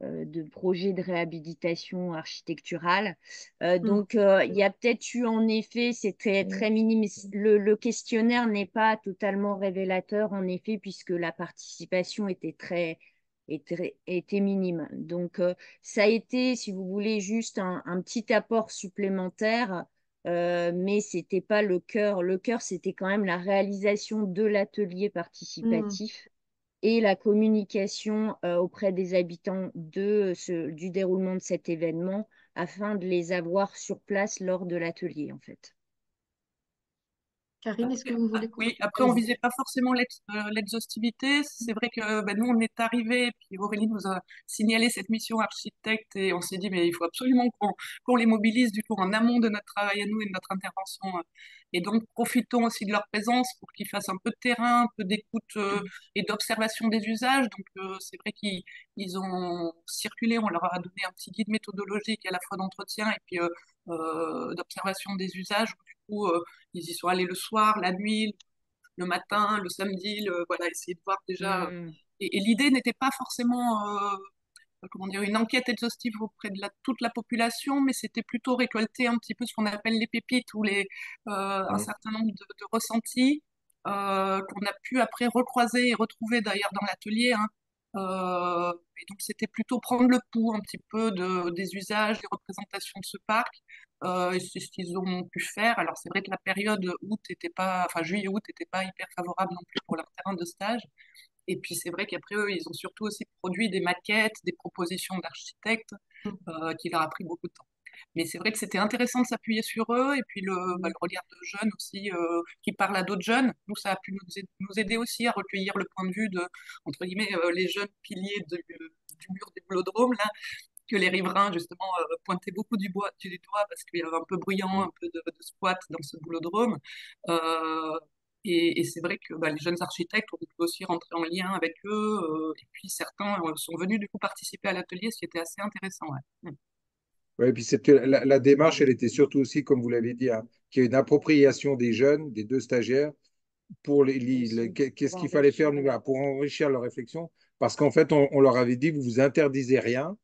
de projets de réhabilitation architecturale.
mm,
Il y a peut-être eu en effet, c'est très, très minime. Le questionnaire n'est pas totalement révélateur, en effet, puisque la participation était minime. Ça a été, si vous voulez, juste un petit apport supplémentaire, mais c'était pas le cœur. Le cœur, c'était quand même la réalisation de l'atelier
mm.
participatif et la communication auprès des habitants du déroulement de cet événement afin de les avoir sur place lors de l'atelier, en fait.
Karine, est-ce que vous voulez...
Oui, après, on
Allez-y.
visait pas forcément l'exhaustivité. C'est vrai que nous, on est arrivés, puis Aurélie nous a signalé cette mission architecte et on s'est dit, mais il faut absolument qu'on les mobilise du coup en amont de notre travail à nous et de notre intervention. Et donc, profitons aussi de leur présence pour qu'ils fassent un peu de terrain, un peu d'écoute et d'observation des usages. Donc, c'est vrai qu'ils ont circulé, on leur a donné un petit guide méthodologique à la fois d'entretien et puis d'observation des usages. Du coup, ils y sont allés le soir, la nuit, le matin, le samedi, voilà, essayer de voir déjà.
Mm.
Et l'idée n'était pas forcément comment dire, une enquête exhaustive auprès de toute la population, mais c'était plutôt récolter un petit peu ce qu'on appelle les pépites ou un
Mm.
certain nombre de ressentis qu'on a pu après recroiser et retrouver d'ailleurs dans l'atelier, hein. Et donc c'était plutôt prendre le pouls un petit peu des usages, des représentations de ce parc. Et c'est ce qu'ils ont pu faire. Alors c'est vrai que la période août était pas, enfin juillet-août n'était pas hyper favorable non plus pour leur terrain de stage. Et puis c'est vrai qu'après eux, ils ont surtout aussi produit des maquettes, des propositions d'architectes, qui leur a pris beaucoup de temps. Mais c'est vrai que c'était intéressant de s'appuyer sur eux et puis le regard de jeunes aussi qui parlent à d'autres jeunes. Nous, ça a pu nous aider aussi à recueillir le point de vue de, entre guillemets, les jeunes piliers du mur du Boulodrome, là, que les riverains, justement, pointaient beaucoup du doigt parce qu'il y avait un peu bruyant, un peu de squat dans ce Boulodrome. Euh, et c'est vrai que les jeunes architectes ont pu aussi rentrer en lien avec eux. Et puis certains sont venus du coup participer à l'atelier, ce qui était assez intéressant. Ouais.
Ouais, et puis la démarche, elle était surtout aussi, comme vous l'avez dit, hein, qu'il y ait une appropriation des jeunes, des deux stagiaires, pour qu'est-ce qu'il fallait faire nous, là, pour enrichir leur réflexion. Parce qu'en fait, on leur avait dit, vous vous interdisez rien.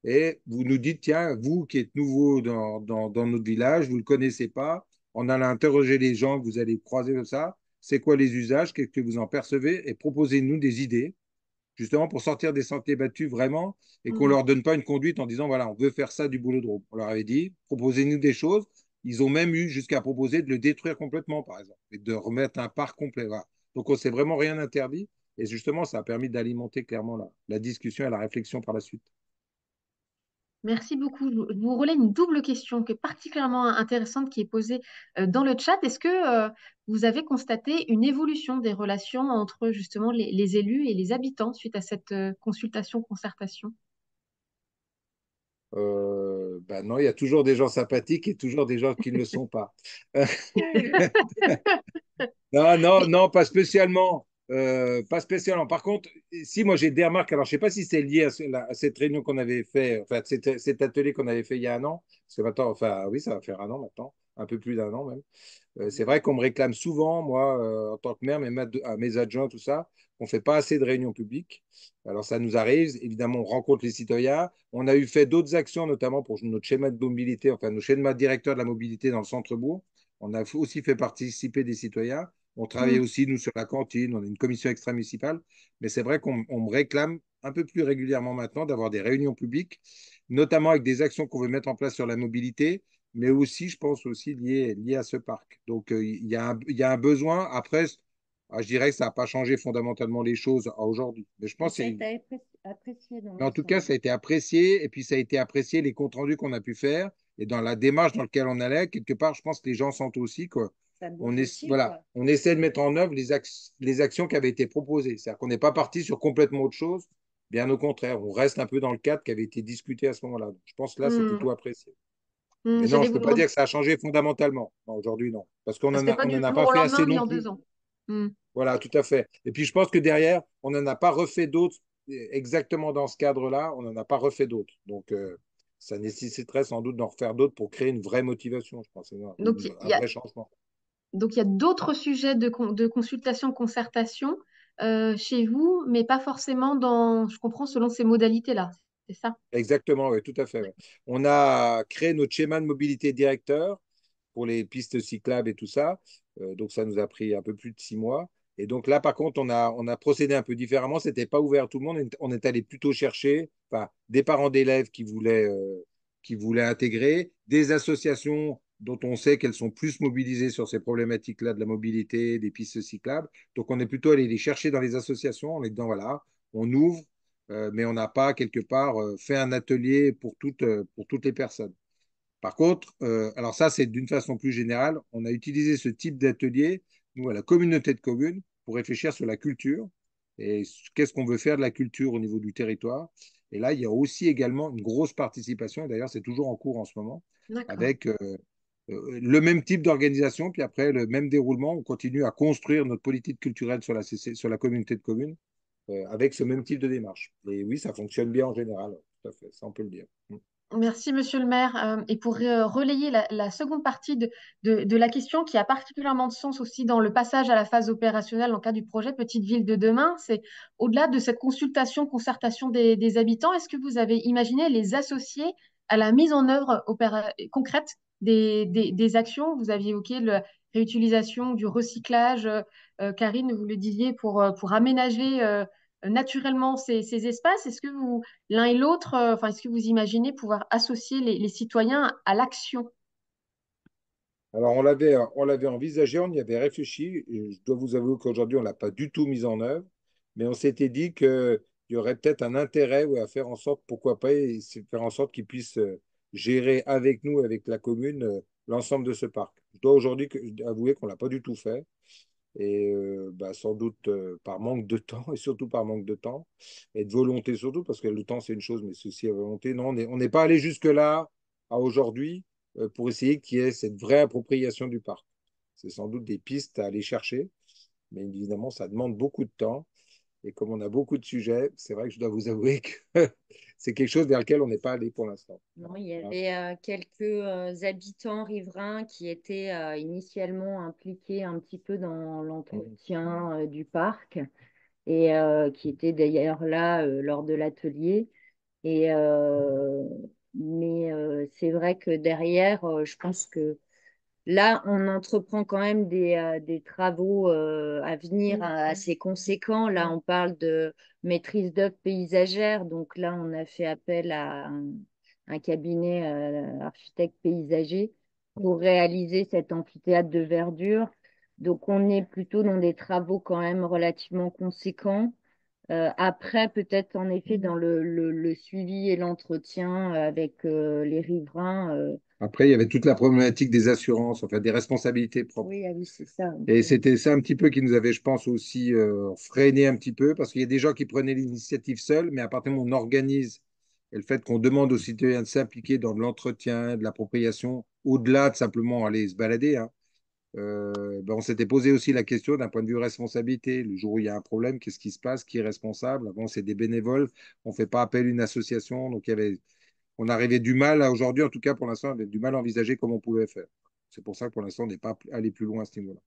Et vous nous dites, tiens, vous qui êtes nouveau dans notre village, vous ne le connaissez pas, on allait interroger les gens que vous allez croiser comme ça, c'est quoi les usages, qu'est-ce que vous en percevez, et proposez-nous des idées, justement pour sortir des sentiers battus vraiment, et qu'on ne
Mhm.
leur donne pas une conduite en disant, voilà, on veut faire ça du boulot de groupe. On leur avait dit, proposez-nous des choses. Ils ont même eu jusqu'à proposer de le détruire complètement, par exemple, et de remettre un parc complet. Voilà. Donc, on ne s'est vraiment rien interdit. Et justement, ça a permis d'alimenter clairement la discussion et la réflexion par la suite.
Merci beaucoup. Je vous relais une double question qui est particulièrement intéressante qui est posée dans le chat. Est-ce que vous avez constaté une évolution des relations entre justement les élus et les habitants suite à cette consultation-concertation?
Ben non, il y a toujours des gens sympathiques et toujours des gens qui ne le sont pas. Non, non,
Mais
non, pas spécialement. Pas spécialement. Par contre, si moi j'ai des remarques, alors je ne sais pas si c'est lié à cette réunion qu'on avait fait, enfin cet atelier qu'on avait fait il y a un an, parce que maintenant, enfin oui, ça va faire un an maintenant, un peu plus d'un an même. C'est vrai qu'on me réclame souvent, moi, en tant que maire, à mes adjoints, tout ça, qu'on ne fait pas assez de réunions publiques. Alors, ça nous arrive. Évidemment, on rencontre les citoyens. On a eu fait d'autres actions, notamment pour notre schéma de mobilité, enfin, nos schémas directeurs de la mobilité dans le centre-bourg. On a aussi fait participer des citoyens. On travaille
hmm,
aussi, nous, sur la cantine. On a une commission extra-municipale. Mais c'est vrai qu'on me réclame un peu plus régulièrement maintenant d'avoir des réunions publiques, notamment avec des actions qu'on veut mettre en place sur la mobilité, mais aussi, je pense, aussi lié à ce parc. Donc, il y a un besoin. Après, je dirais que ça n'a pas changé fondamentalement les choses à aujourd'hui. Mais je
Mais
pense
ça a été apprécié dans
mais en tout cas,
l'ensemble.
ça a été apprécié. Et puis, ça a été apprécié les comptes rendus qu'on a pu faire. Et dans la démarche dans laquelle on allait, quelque part, je pense que les gens sentent aussi que
Ça bouge aussi,
voilà,
quoi.
on essaie de mettre en œuvre les actions qui avaient été proposées. C'est-à-dire qu'on n'est pas parti sur complètement autre chose. Bien au contraire, on reste un peu dans le cadre qui avait été discuté à ce moment-là. Donc, je pense que là, c'est
hmm,
plutôt apprécié. Mais non,
J'allais
je ne
vous
peux pas dire
demander,
que ça a changé fondamentalement. Non, aujourd'hui, non. Parce
ça se fait pas
on
du
en a
jour
pas
au
fait
lendemain
assez
ni
non
en
plus.
2 ans. Hmm.
Voilà, tout à fait. Et puis, je pense que derrière, on n'en a pas refait d'autres exactement dans ce cadre-là. On n'en a pas refait d'autres. Donc, ça nécessiterait sans doute d'en refaire d'autres pour créer une vraie motivation, je pense,
Donc, il
un
y a,
vrai changement.
donc, il y a d'autres sujets de consultation, concertation chez vous, mais pas forcément dans, je comprends, selon ces modalités-là. C'est ça?
Exactement, oui, tout à fait. Ouais. On a créé notre schéma de mobilité directeur pour les pistes cyclables et tout ça. Donc, ça nous a pris un peu plus de 6 mois. Et donc là, par contre, on a procédé un peu différemment. C'était pas ouvert à tout le monde. On est allé plutôt chercher enfin, des parents d'élèves qui voulaient intégrer, des associations dont on sait qu'elles sont plus mobilisées sur ces problématiques-là de la mobilité, des pistes cyclables. Donc, on est plutôt allé les chercher dans les associations en les disant, voilà, on ouvre, mais on n'a pas quelque part fait un atelier pour toutes les personnes. Par contre, alors ça, c'est d'une façon plus générale, on a utilisé ce type d'atelier, nous, à la communauté de communes, pour réfléchir sur la culture et qu'est-ce qu'on veut faire de la culture au niveau du territoire. Et là, il y a aussi également une grosse participation, et d'ailleurs, c'est toujours en cours en ce moment,
D'accord.
avec le même type d'organisation, puis après le même déroulement, on continue à construire notre politique culturelle sur la communauté de communes avec ce même type de démarche. Et oui, ça fonctionne bien en général, tout à fait, ça on peut le dire.
Merci, monsieur le maire. Et pour relayer la seconde partie de la question qui a particulièrement de sens aussi dans le passage à la phase opérationnelle en cas du projet Petite Ville de demain, c'est au-delà de cette consultation, concertation des habitants, est-ce que vous avez imaginé les associer à la mise en œuvre concrète des actions? Vous aviez évoqué la réutilisation, du recyclage. Karine, vous le disiez, pour aménager naturellement ces espaces. Est-ce que vous l'un et l'autre, enfin, est-ce que vous imaginez pouvoir associer les citoyens à l'action?
Alors, on l'avait envisagé, on y avait réfléchi. Et je dois vous avouer qu'aujourd'hui, on ne l'a pas du tout mis en œuvre, mais on s'était dit qu'il y aurait peut-être un intérêt ouais, à faire en sorte, pourquoi pas, et c'est faire en sorte qu'ils puissent gérer avec nous, avec la commune, l'ensemble de ce parc. Je dois aujourd'hui avouer qu'on ne l'a pas du tout fait, et bah, sans doute par manque de temps, et surtout par manque de temps, et de volonté surtout, parce que le temps, c'est une chose, mais c'est aussi la volonté. Non, on n'est pas allé jusque-là à aujourd'hui pour essayer qu'il y ait cette vraie appropriation du parc. C'est sans doute des pistes à aller chercher, mais évidemment, ça demande beaucoup de temps. Et comme on a beaucoup de sujets, c'est vrai que je dois vous avouer que c'est quelque chose vers lequel on n'est pas allé pour l'instant.
Non, il y
Voilà.
avait quelques habitants riverains qui étaient initialement impliqués un petit peu dans l'entretien du parc et qui étaient d'ailleurs là lors de l'atelier. Et, mais c'est vrai que derrière, je pense que là, on entreprend quand même des travaux à venir assez conséquents. Là, on parle de maîtrise d'œuvre paysagère. Donc là, on a fait appel à un cabinet architecte paysager pour réaliser cet amphithéâtre de verdure. Donc, on est plutôt dans des travaux quand même relativement conséquents. Après, peut-être en effet dans le suivi et l'entretien avec les riverains.
Après, il y avait toute la problématique des assurances, enfin des responsabilités propres.
Oui, ah oui, c'est ça.
Et c'était ça un petit peu qui nous avait, je pense, aussi freiné un petit peu, parce qu'il y a des gens qui prenaient l'initiative seuls, mais à partir du moment où on organise, et le fait qu'on demande aux citoyens de s'impliquer dans de l'entretien, de l'appropriation, au-delà de simplement aller se balader, hein, ben on s'était posé aussi la question d'un point de vue responsabilité. Le jour où il y a un problème, qu'est-ce qui se passe? Qui est responsable? Avant, c'est des bénévoles, on ne fait pas appel à une association, donc il y avait, on arrivait du mal, aujourd'hui en tout cas pour l'instant, on avait du mal à envisager comment on pouvait faire. C'est pour ça que pour l'instant, on n'est pas allé plus loin à ce niveau-là.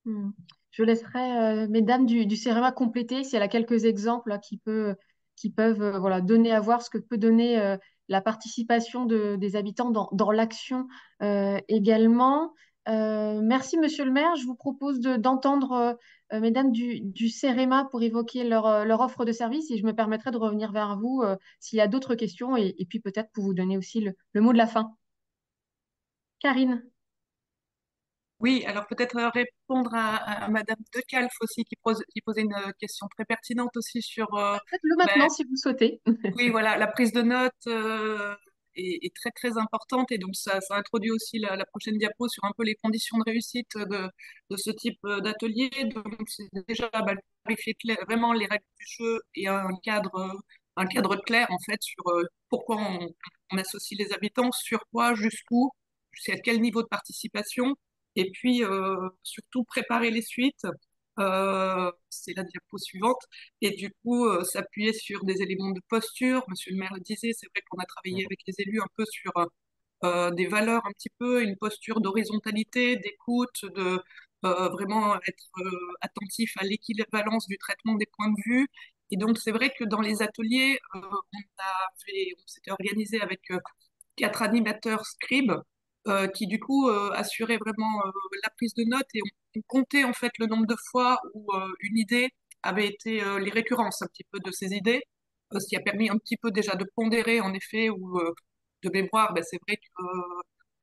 Hmm. Je laisserai mesdames du CEREMA compléter si elle a quelques exemples là, qui peuvent voilà, donner à voir ce que peut donner la participation des habitants dans l'action également. Merci, monsieur le maire. Je vous propose d'entendre mesdames du CEREMA pour évoquer leur offre de service et je me permettrai de revenir vers vous s'il y a d'autres questions et puis peut-être pour vous donner aussi le mot de la fin. Karine.
Oui, alors peut-être répondre à Madame De Calf aussi qui posait une question très pertinente aussi sur
Faites-le
ben,
maintenant si vous le souhaitez.
oui, voilà, la prise de notes est très très importante et donc ça introduit aussi la prochaine diapo sur un peu les conditions de réussite de ce type d'atelier. Donc c'est déjà clarifier vraiment les règles du jeu et un cadre clair en fait sur pourquoi on associe les habitants, sur quoi, jusqu'où, jusqu'à quel niveau de participation et puis surtout préparer les suites. C'est la diapo suivante et du coup, s'appuyer sur des éléments de posture. Monsieur le maire le disait, c'est vrai qu'on a travaillé avec les élus un peu sur des valeurs un petit peu, une posture d'horizontalité, d'écoute, de vraiment être attentif à l'équivalence du traitement des points de vue. Et donc, c'est vrai que dans les ateliers, on s'était organisé avec 4 animateurs scribes qui du coup assuraient vraiment la prise de notes et on comptait en fait le nombre de fois où une idée avait été les récurrences un petit peu de ces idées, ce qui a permis un petit peu déjà de pondérer en effet ou de mémoire, ben, c'est vrai que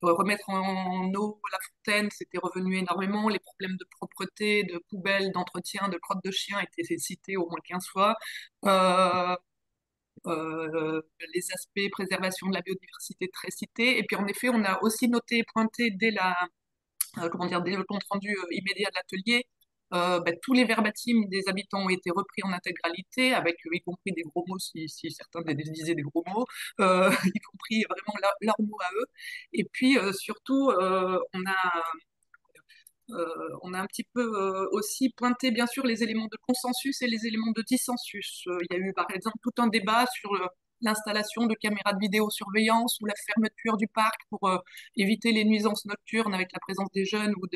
remettre en eau la fontaine, c'était revenu énormément. Les problèmes de propreté, de poubelles, d'entretien, de crottes de chien étaient cités au moins 15 fois. Euh, les aspects préservation de la biodiversité très cités. Et puis en effet, on a aussi noté et pointé comment dire, dès le compte rendu immédiat de l'atelier, tous les verbatims des habitants ont été repris en intégralité, avec y compris des gros mots si certains disaient des gros mots, y compris vraiment leurs mots à eux. Et puis surtout, on a un petit peu aussi pointé bien sûr les éléments de consensus et les éléments de dissensus. Il y a eu par exemple tout un débat sur l'installation de caméras de vidéosurveillance ou la fermeture du parc pour éviter les nuisances nocturnes avec la présence des jeunes ou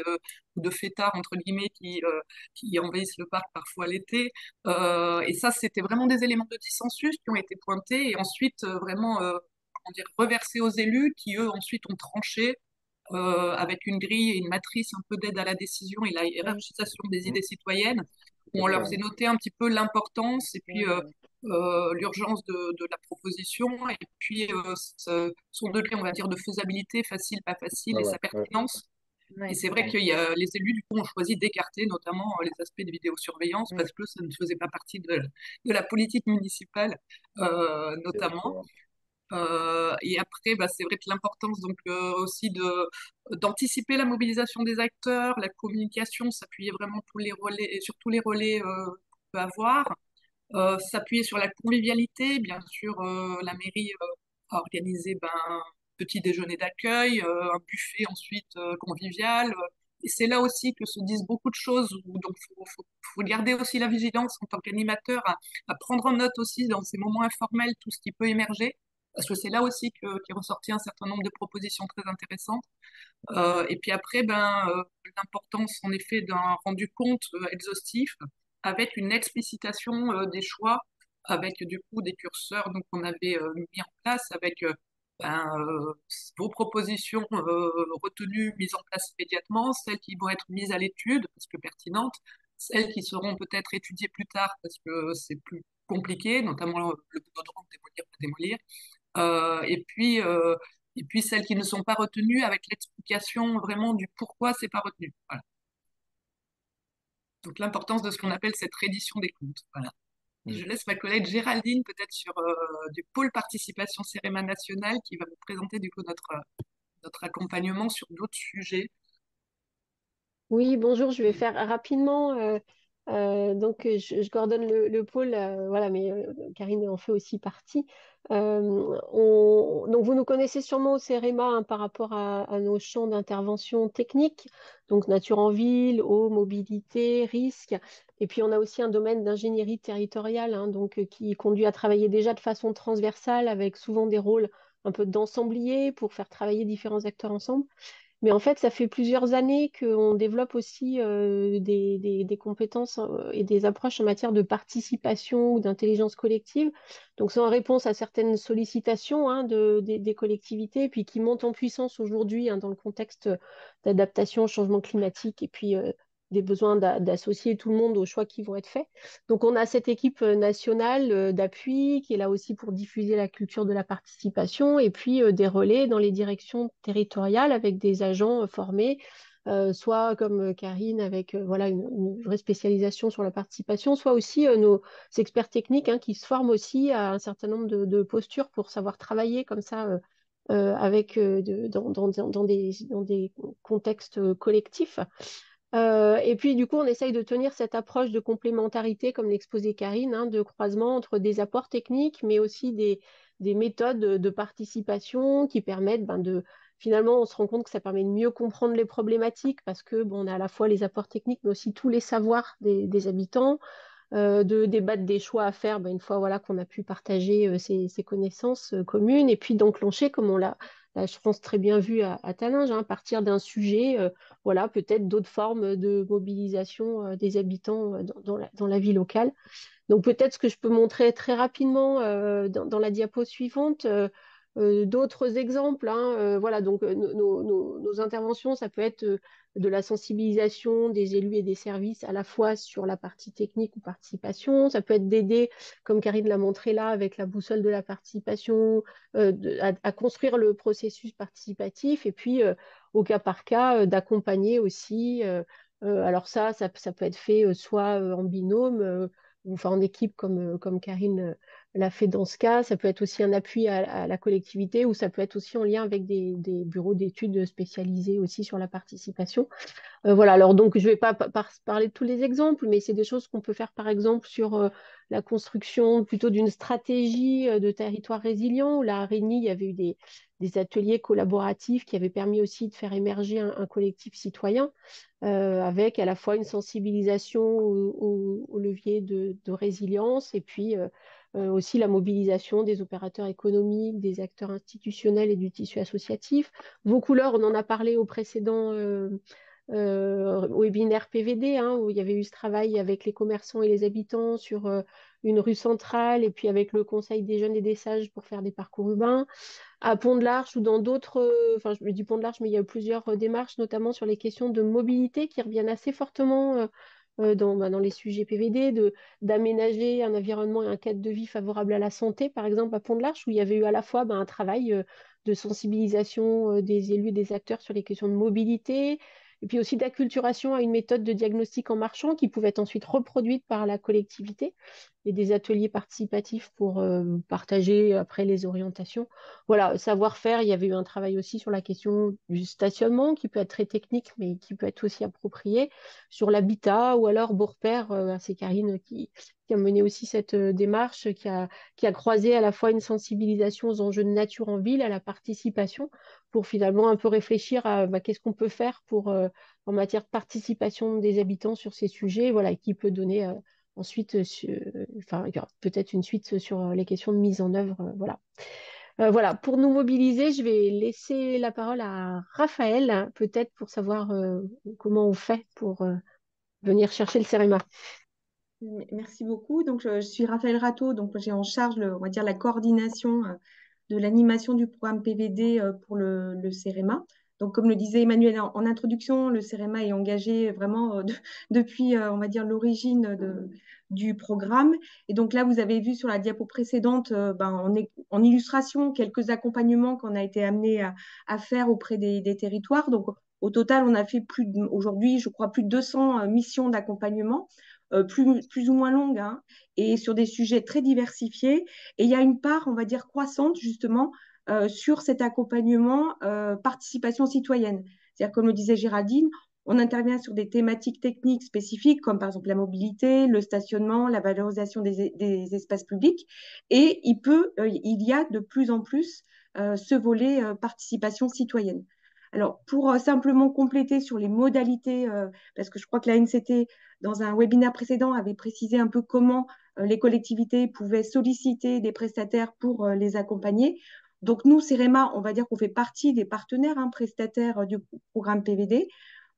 de fêtards, entre guillemets, qui envahissent le parc parfois l'été. Et ça, c'était vraiment des éléments de dissensus qui ont été pointés et ensuite vraiment comment dire, reversés aux élus qui, eux, ensuite ont tranché avec une grille et une matrice un peu d'aide à la décision et la hiérarchisation des idées citoyennes, où on leur faisait noter un petit peu l'importance et puis l'urgence de la proposition, et puis son degré, on va dire, de faisabilité, facile, pas facile,
Ouais,
et
ouais,
sa
ouais.
pertinence. Et
Ouais.
c'est vrai que les élus, du coup, ont choisi d'écarter notamment les aspects de vidéosurveillance parce que ça ne faisait pas partie de la politique municipale, notamment.
Exactement.
Et après, bah, c'est vrai que l'importance donc aussi d'anticiper la mobilisation des acteurs, la communication, s'appuyer vraiment tous les relais, et sur tous les relais qu'on peut avoir, s'appuyer sur la convivialité, bien sûr, la mairie a organisé ben, un petit déjeuner d'accueil, un buffet ensuite convivial. Et c'est là aussi que se disent beaucoup de choses, donc faut garder aussi la vigilance en tant qu'animateur à prendre en note aussi dans ces moments informels tout ce qui peut émerger, parce que c'est là aussi qu'est ressorti un certain nombre de propositions très intéressantes. Et puis après, ben, l'importance en effet d'un rendu compte exhaustif avec une explicitation des choix, avec du coup des curseurs donc, qu'on avait mis en place, avec ben, vos propositions retenues, mises en place immédiatement, celles qui vont être mises à l'étude parce que pertinentes, celles qui seront peut-être étudiées plus tard parce que c'est plus compliqué, notamment le bododrome démolir, pas démolir. Et puis celles qui ne sont pas retenues avec l'explication vraiment du pourquoi c'est pas retenu. Voilà. Donc l'importance de ce qu'on appelle cette reddition des comptes. Voilà. Et je laisse ma collègue Géraldine peut-être sur du pôle participation CEREMA nationale qui va vous présenter du coup notre accompagnement sur d'autres sujets.
Oui, bonjour, je vais faire rapidement. Je coordonne le pôle, voilà, mais Karine en fait aussi partie. Donc, vous nous connaissez sûrement au CEREMA hein, par rapport à nos champs d'intervention technique, donc nature en ville, eau, mobilité, risque. Et puis, on a aussi un domaine d'ingénierie territoriale, hein, donc, qui conduit à travailler déjà de façon transversale avec souvent des rôles un peu d'ensemblier pour faire travailler différents acteurs ensemble. Mais en fait, ça fait plusieurs années qu'on développe aussi des compétences et des approches en matière de participation ou d'intelligence collective. Donc, c'est en réponse à certaines sollicitations hein, des collectivités, puis qui montent en puissance aujourd'hui hein, dans le contexte d'adaptation au changement climatique et puis des besoins d'associer tout le monde aux choix qui vont être faits. Donc, on a cette équipe nationale d'appui qui est là aussi pour diffuser la culture de la participation et puis des relais dans les directions territoriales avec des agents formés, soit comme Karine avec voilà, une vraie spécialisation sur la participation, soit aussi nos experts techniques hein, qui se forment aussi à un certain nombre de postures pour savoir travailler comme ça. Avec dans des contextes collectifs. Et puis, du coup, on essaye de tenir cette approche de complémentarité, comme l'exposait Karine, hein, de croisement entre des apports techniques, mais aussi des méthodes de participation qui permettent finalement, on se rend compte que ça permet de mieux comprendre les problématiques parce que bon, on a à la fois les apports techniques, mais aussi tous les savoirs des habitants, de débattre des choix à faire une fois voilà, qu'on a pu partager ces connaissances communes et puis d'enclencher, comme on l'a, je pense, très bien vu à Talinge, hein, à partir d'un sujet, voilà, peut-être d'autres formes de mobilisation des habitants dans la vie locale. Donc peut-être ce que je peux montrer très rapidement dans la diapo suivante, d'autres exemples. Hein, voilà, donc nos interventions, ça peut être de la sensibilisation des élus et des services à la fois sur la partie technique ou participation. Ça peut être d'aider, comme Karine l'a montré là, avec la boussole de la participation, à construire le processus participatif et puis au cas par cas d'accompagner aussi. Alors ça peut être fait soit en binôme ou enfin en équipe comme Karine l'a fait dans ce cas. Ça peut être aussi un appui à la collectivité ou ça peut être aussi en lien avec des bureaux d'études spécialisés aussi sur la participation. Voilà, alors donc je ne vais pas parler de tous les exemples, mais c'est des choses qu'on peut faire par exemple sur la construction plutôt d'une stratégie de territoire résilient, où là à Régny, il y avait eu des ateliers collaboratifs qui avaient permis aussi de faire émerger un collectif citoyen avec à la fois une sensibilisation au levier de résilience et puis aussi la mobilisation des opérateurs économiques, des acteurs institutionnels et du tissu associatif. Vos couleurs, on en a parlé au précédent webinaire PVD, hein, où il y avait eu ce travail avec les commerçants et les habitants sur une rue centrale, et puis avec le Conseil des jeunes et des sages pour faire des parcours urbains. À Pont de l'Arche ou dans d'autres, enfin je dis Pont de l'Arche, mais il y a eu plusieurs démarches, notamment sur les questions de mobilité qui reviennent assez fortement dans les sujets PVD, d'aménager un environnement et un cadre de vie favorable à la santé, par exemple à Pont de l'Arche, où il y avait eu à la fois un travail de sensibilisation des élus et des acteurs sur les questions de mobilité, et puis aussi d'acculturation à une méthode de diagnostic en marchant qui pouvait être ensuite reproduite par la collectivité, et des ateliers participatifs pour partager après les orientations. Voilà, savoir-faire, il y avait eu un travail aussi sur la question du stationnement qui peut être très technique mais qui peut être aussi approprié, sur l'habitat ou alors Beaurepaire, c'est Karine qui a mené aussi cette démarche, qui a croisé à la fois une sensibilisation aux enjeux de nature en ville, à la participation, pour finalement un peu réfléchir à qu'est-ce qu'on peut faire pour, en matière de participation des habitants sur ces sujets, voilà, et qui peut donner ensuite, enfin, il y aura peut-être une suite sur les questions de mise en œuvre, voilà. Voilà, pour nous mobiliser, je vais laisser la parole à Raphaël, peut-être pour savoir comment on fait pour venir chercher le CEREMA.
Merci beaucoup. Donc, je suis Raphaël Rateau, donc j'ai en charge, on va dire, la coordination de l'animation du programme PVD pour le CEREMA. Donc, comme le disait Emmanuel en introduction, le CEREMA est engagé vraiment depuis, on va dire, l'origine du programme. Et donc là, vous avez vu sur la diapo précédente, en illustration, quelques accompagnements qu'on a été amené à faire auprès des territoires. Donc, au total, on a fait aujourd'hui, je crois, plus de 200 missions d'accompagnement plus ou moins longue, hein, et sur des sujets très diversifiés. Et il y a une part, on va dire, croissante, justement, sur cet accompagnement participation citoyenne. C'est-à-dire, comme le disait Géraldine, on intervient sur des thématiques techniques spécifiques, comme par exemple la mobilité, le stationnement, la valorisation des espaces publics. Et il y a de plus en plus ce volet participation citoyenne. Alors, pour simplement compléter sur les modalités, parce que je crois que la NCT, dans un webinaire précédent, avait précisé un peu comment les collectivités pouvaient solliciter des prestataires pour les accompagner. Donc, nous, CEREMA, on va dire qu'on fait partie des partenaires prestataires du programme PVD.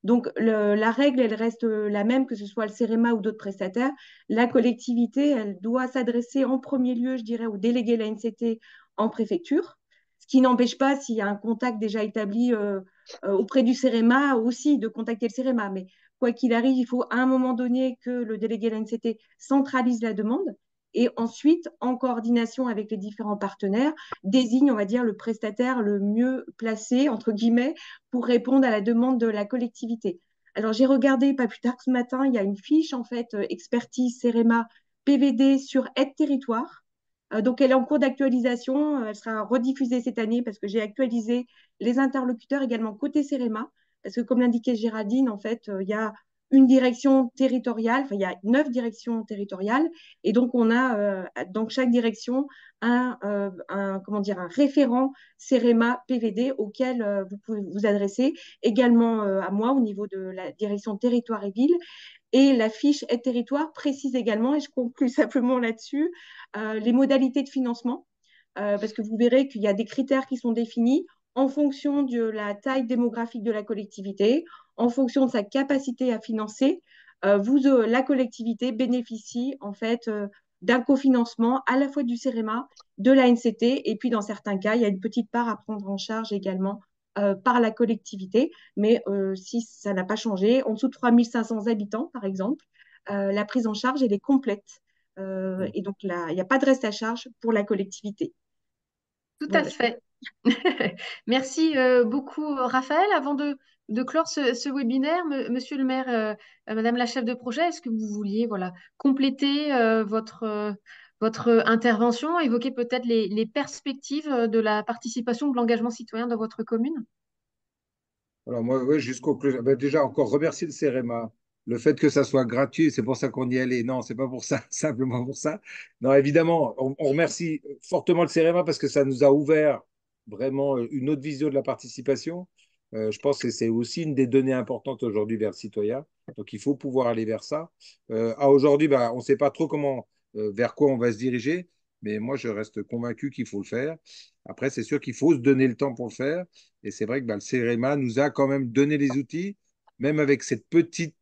Donc, la règle, elle reste la même, que ce soit le CEREMA ou d'autres prestataires. La collectivité, elle doit s'adresser en premier lieu, je dirais, au délégué de la NCT en préfecture, ce qui n'empêche pas, s'il y a un contact déjà établi auprès du CEREMA, aussi de contacter le CEREMA. Mais quoi qu'il arrive, il faut à un moment donné que le délégué de la NCT centralise la demande et ensuite, en coordination avec les différents partenaires, désigne, on va dire, le prestataire le mieux placé, entre guillemets, pour répondre à la demande de la collectivité. Alors, j'ai regardé, pas plus tard que ce matin, il y a une fiche, en fait, expertise CEREMA PVD sur aide territoire. Donc, elle est en cours d'actualisation. Elle sera rediffusée cette année parce que j'ai actualisé les interlocuteurs également côté CEREMA. Parce que, comme l'indiquait Géraldine, en fait, il y a une direction territoriale, enfin, il y a 9 directions territoriales. Et donc, on a dans chaque direction comment dire, un référent CEREMA PVD auquel vous pouvez vous adresser. Également à moi au niveau de la direction territoire et ville. Et la fiche aide territoire précise également, et je conclue simplement là-dessus, les modalités de financement, parce que vous verrez qu'il y a des critères qui sont définis en fonction de la taille démographique de la collectivité, en fonction de sa capacité à financer. La collectivité bénéficie en fait d'un cofinancement à la fois du CEREMA, de la NCT, et puis dans certains cas, il y a une petite part à prendre en charge également par la collectivité. Mais si ça n'a pas changé, en dessous de 3500 habitants, par exemple, la prise en charge, elle est complète. Et donc, là, il n'y a pas de reste à charge pour la collectivité.
Tout à
Voilà.
fait. Merci beaucoup, Raphaël. Avant de clore ce webinaire, Monsieur le maire, Madame la chef de projet, est-ce que vous vouliez voilà, compléter votre intervention, évoquer peut-être les perspectives de la participation, de l'engagement citoyen dans votre commune?
Alors moi, oui, jusqu'au plus. Ben, déjà, encore remercier le CEREMA. Le fait que ça soit gratuit, c'est pour ça qu'on y allait. Non, c'est pas pour ça, simplement pour ça. Non, évidemment, on remercie fortement le CEREMA parce que ça nous a ouvert vraiment une autre vision de la participation. Je pense que c'est aussi une des données importantes aujourd'hui vers le citoyen. Donc, il faut pouvoir aller vers ça. À aujourd'hui, ben, on ne sait pas trop comment, vers quoi on va se diriger. mais moi, je reste convaincu qu'il faut le faire. Après, c'est sûr qu'il faut se donner le temps pour le faire. Et c'est vrai que le CEREMA nous a quand même donné les outils, même avec ce petit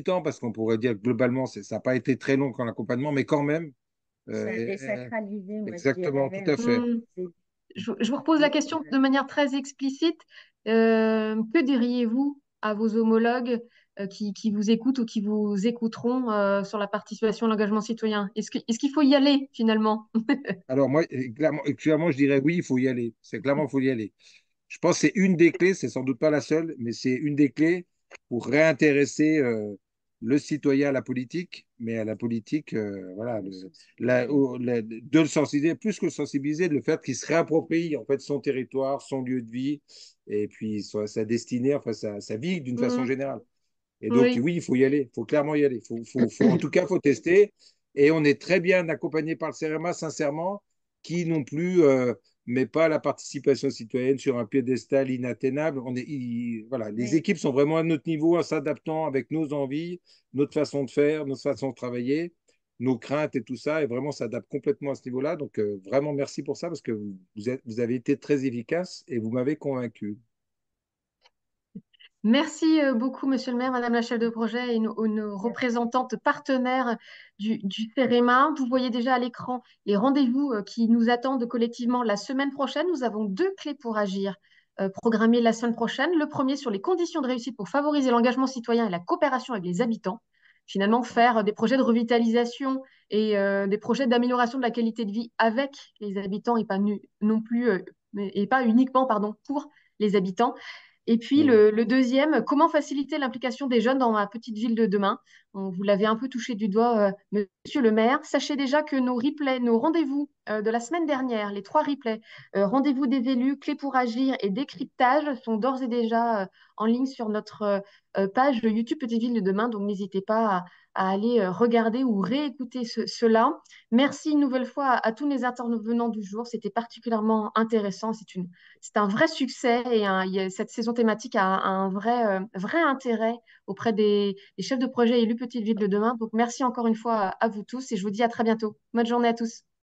temps, parce qu'on pourrait dire que globalement, ça n'a pas été très long quand l'accompagnement, mais quand même,
Ça a
euh,
désacralisé, moi, je
exactement, tout
dirais.
à fait.
C'est-
Je vous repose la question de manière très explicite. Que diriez-vous à vos homologues qui vous écoutent ou qui vous écouteront sur la participation à l'engagement citoyen? Est-ce qu'il faut y aller finalement?
Alors moi, clairement, je dirais oui, il faut y aller. C'est clairement, il faut y aller. Je pense que c'est une des clés, c'est sans doute pas la seule, mais c'est une des clés pour réintéresser le citoyen à la politique, mais à la politique, voilà, de le sensibiliser, plus que le sensibiliser, de le faire qu'il se réapproprie en fait son territoire, son lieu de vie, et puis sa destinée, enfin sa vie d'une façon
Mhm.
générale. Et donc,
Oui.
oui, il faut y aller, il faut clairement y aller. En tout cas, il faut tester. Et on est très bien accompagné par le CEREMA, sincèrement, qui non plus met pas la participation citoyenne sur un piédestal inatteignable. Voilà, les
Mais
équipes sont vraiment à notre niveau, en s'adaptant avec nos envies, notre façon de faire, notre façon de travailler, nos craintes et tout ça. Et vraiment, s'adapte complètement à ce niveau-là. Donc, vraiment, merci pour ça, parce que vous avez été très efficace et vous m'avez convaincu.
Merci beaucoup, Monsieur le maire, Madame la chef de projet et nos représentantes partenaires du CEREMA. Vous voyez déjà à l'écran les rendez-vous qui nous attendent collectivement la semaine prochaine. Nous avons deux clés pour agir programmées la semaine prochaine. Le premier sur les conditions de réussite pour favoriser l'engagement citoyen et la coopération avec les habitants. Finalement, faire des projets de revitalisation et des projets d'amélioration de la qualité de vie avec les habitants et pas non plus et pas uniquement pardon, pour les habitants. Et puis
Mm.
le deuxième, comment faciliter l'implication des jeunes dans ma petite ville de demain? Vous l'avez un peu touché du doigt, Monsieur le maire. Sachez déjà que nos replays, nos rendez-vous de la semaine dernière, les trois replays, rendez-vous des élus, clés pour agir et décryptage, sont d'ores et déjà en ligne sur notre page YouTube Petite Ville de demain. Donc n'hésitez pas à aller regarder ou réécouter cela. Merci une nouvelle fois à tous les intervenants du jour. C'était particulièrement intéressant. C'est un vrai succès et cette saison thématique a un vrai intérêt auprès des chefs de projet élus Petite Ville de demain. Donc, merci encore une fois à vous tous et je vous dis à très bientôt. Bonne journée à tous.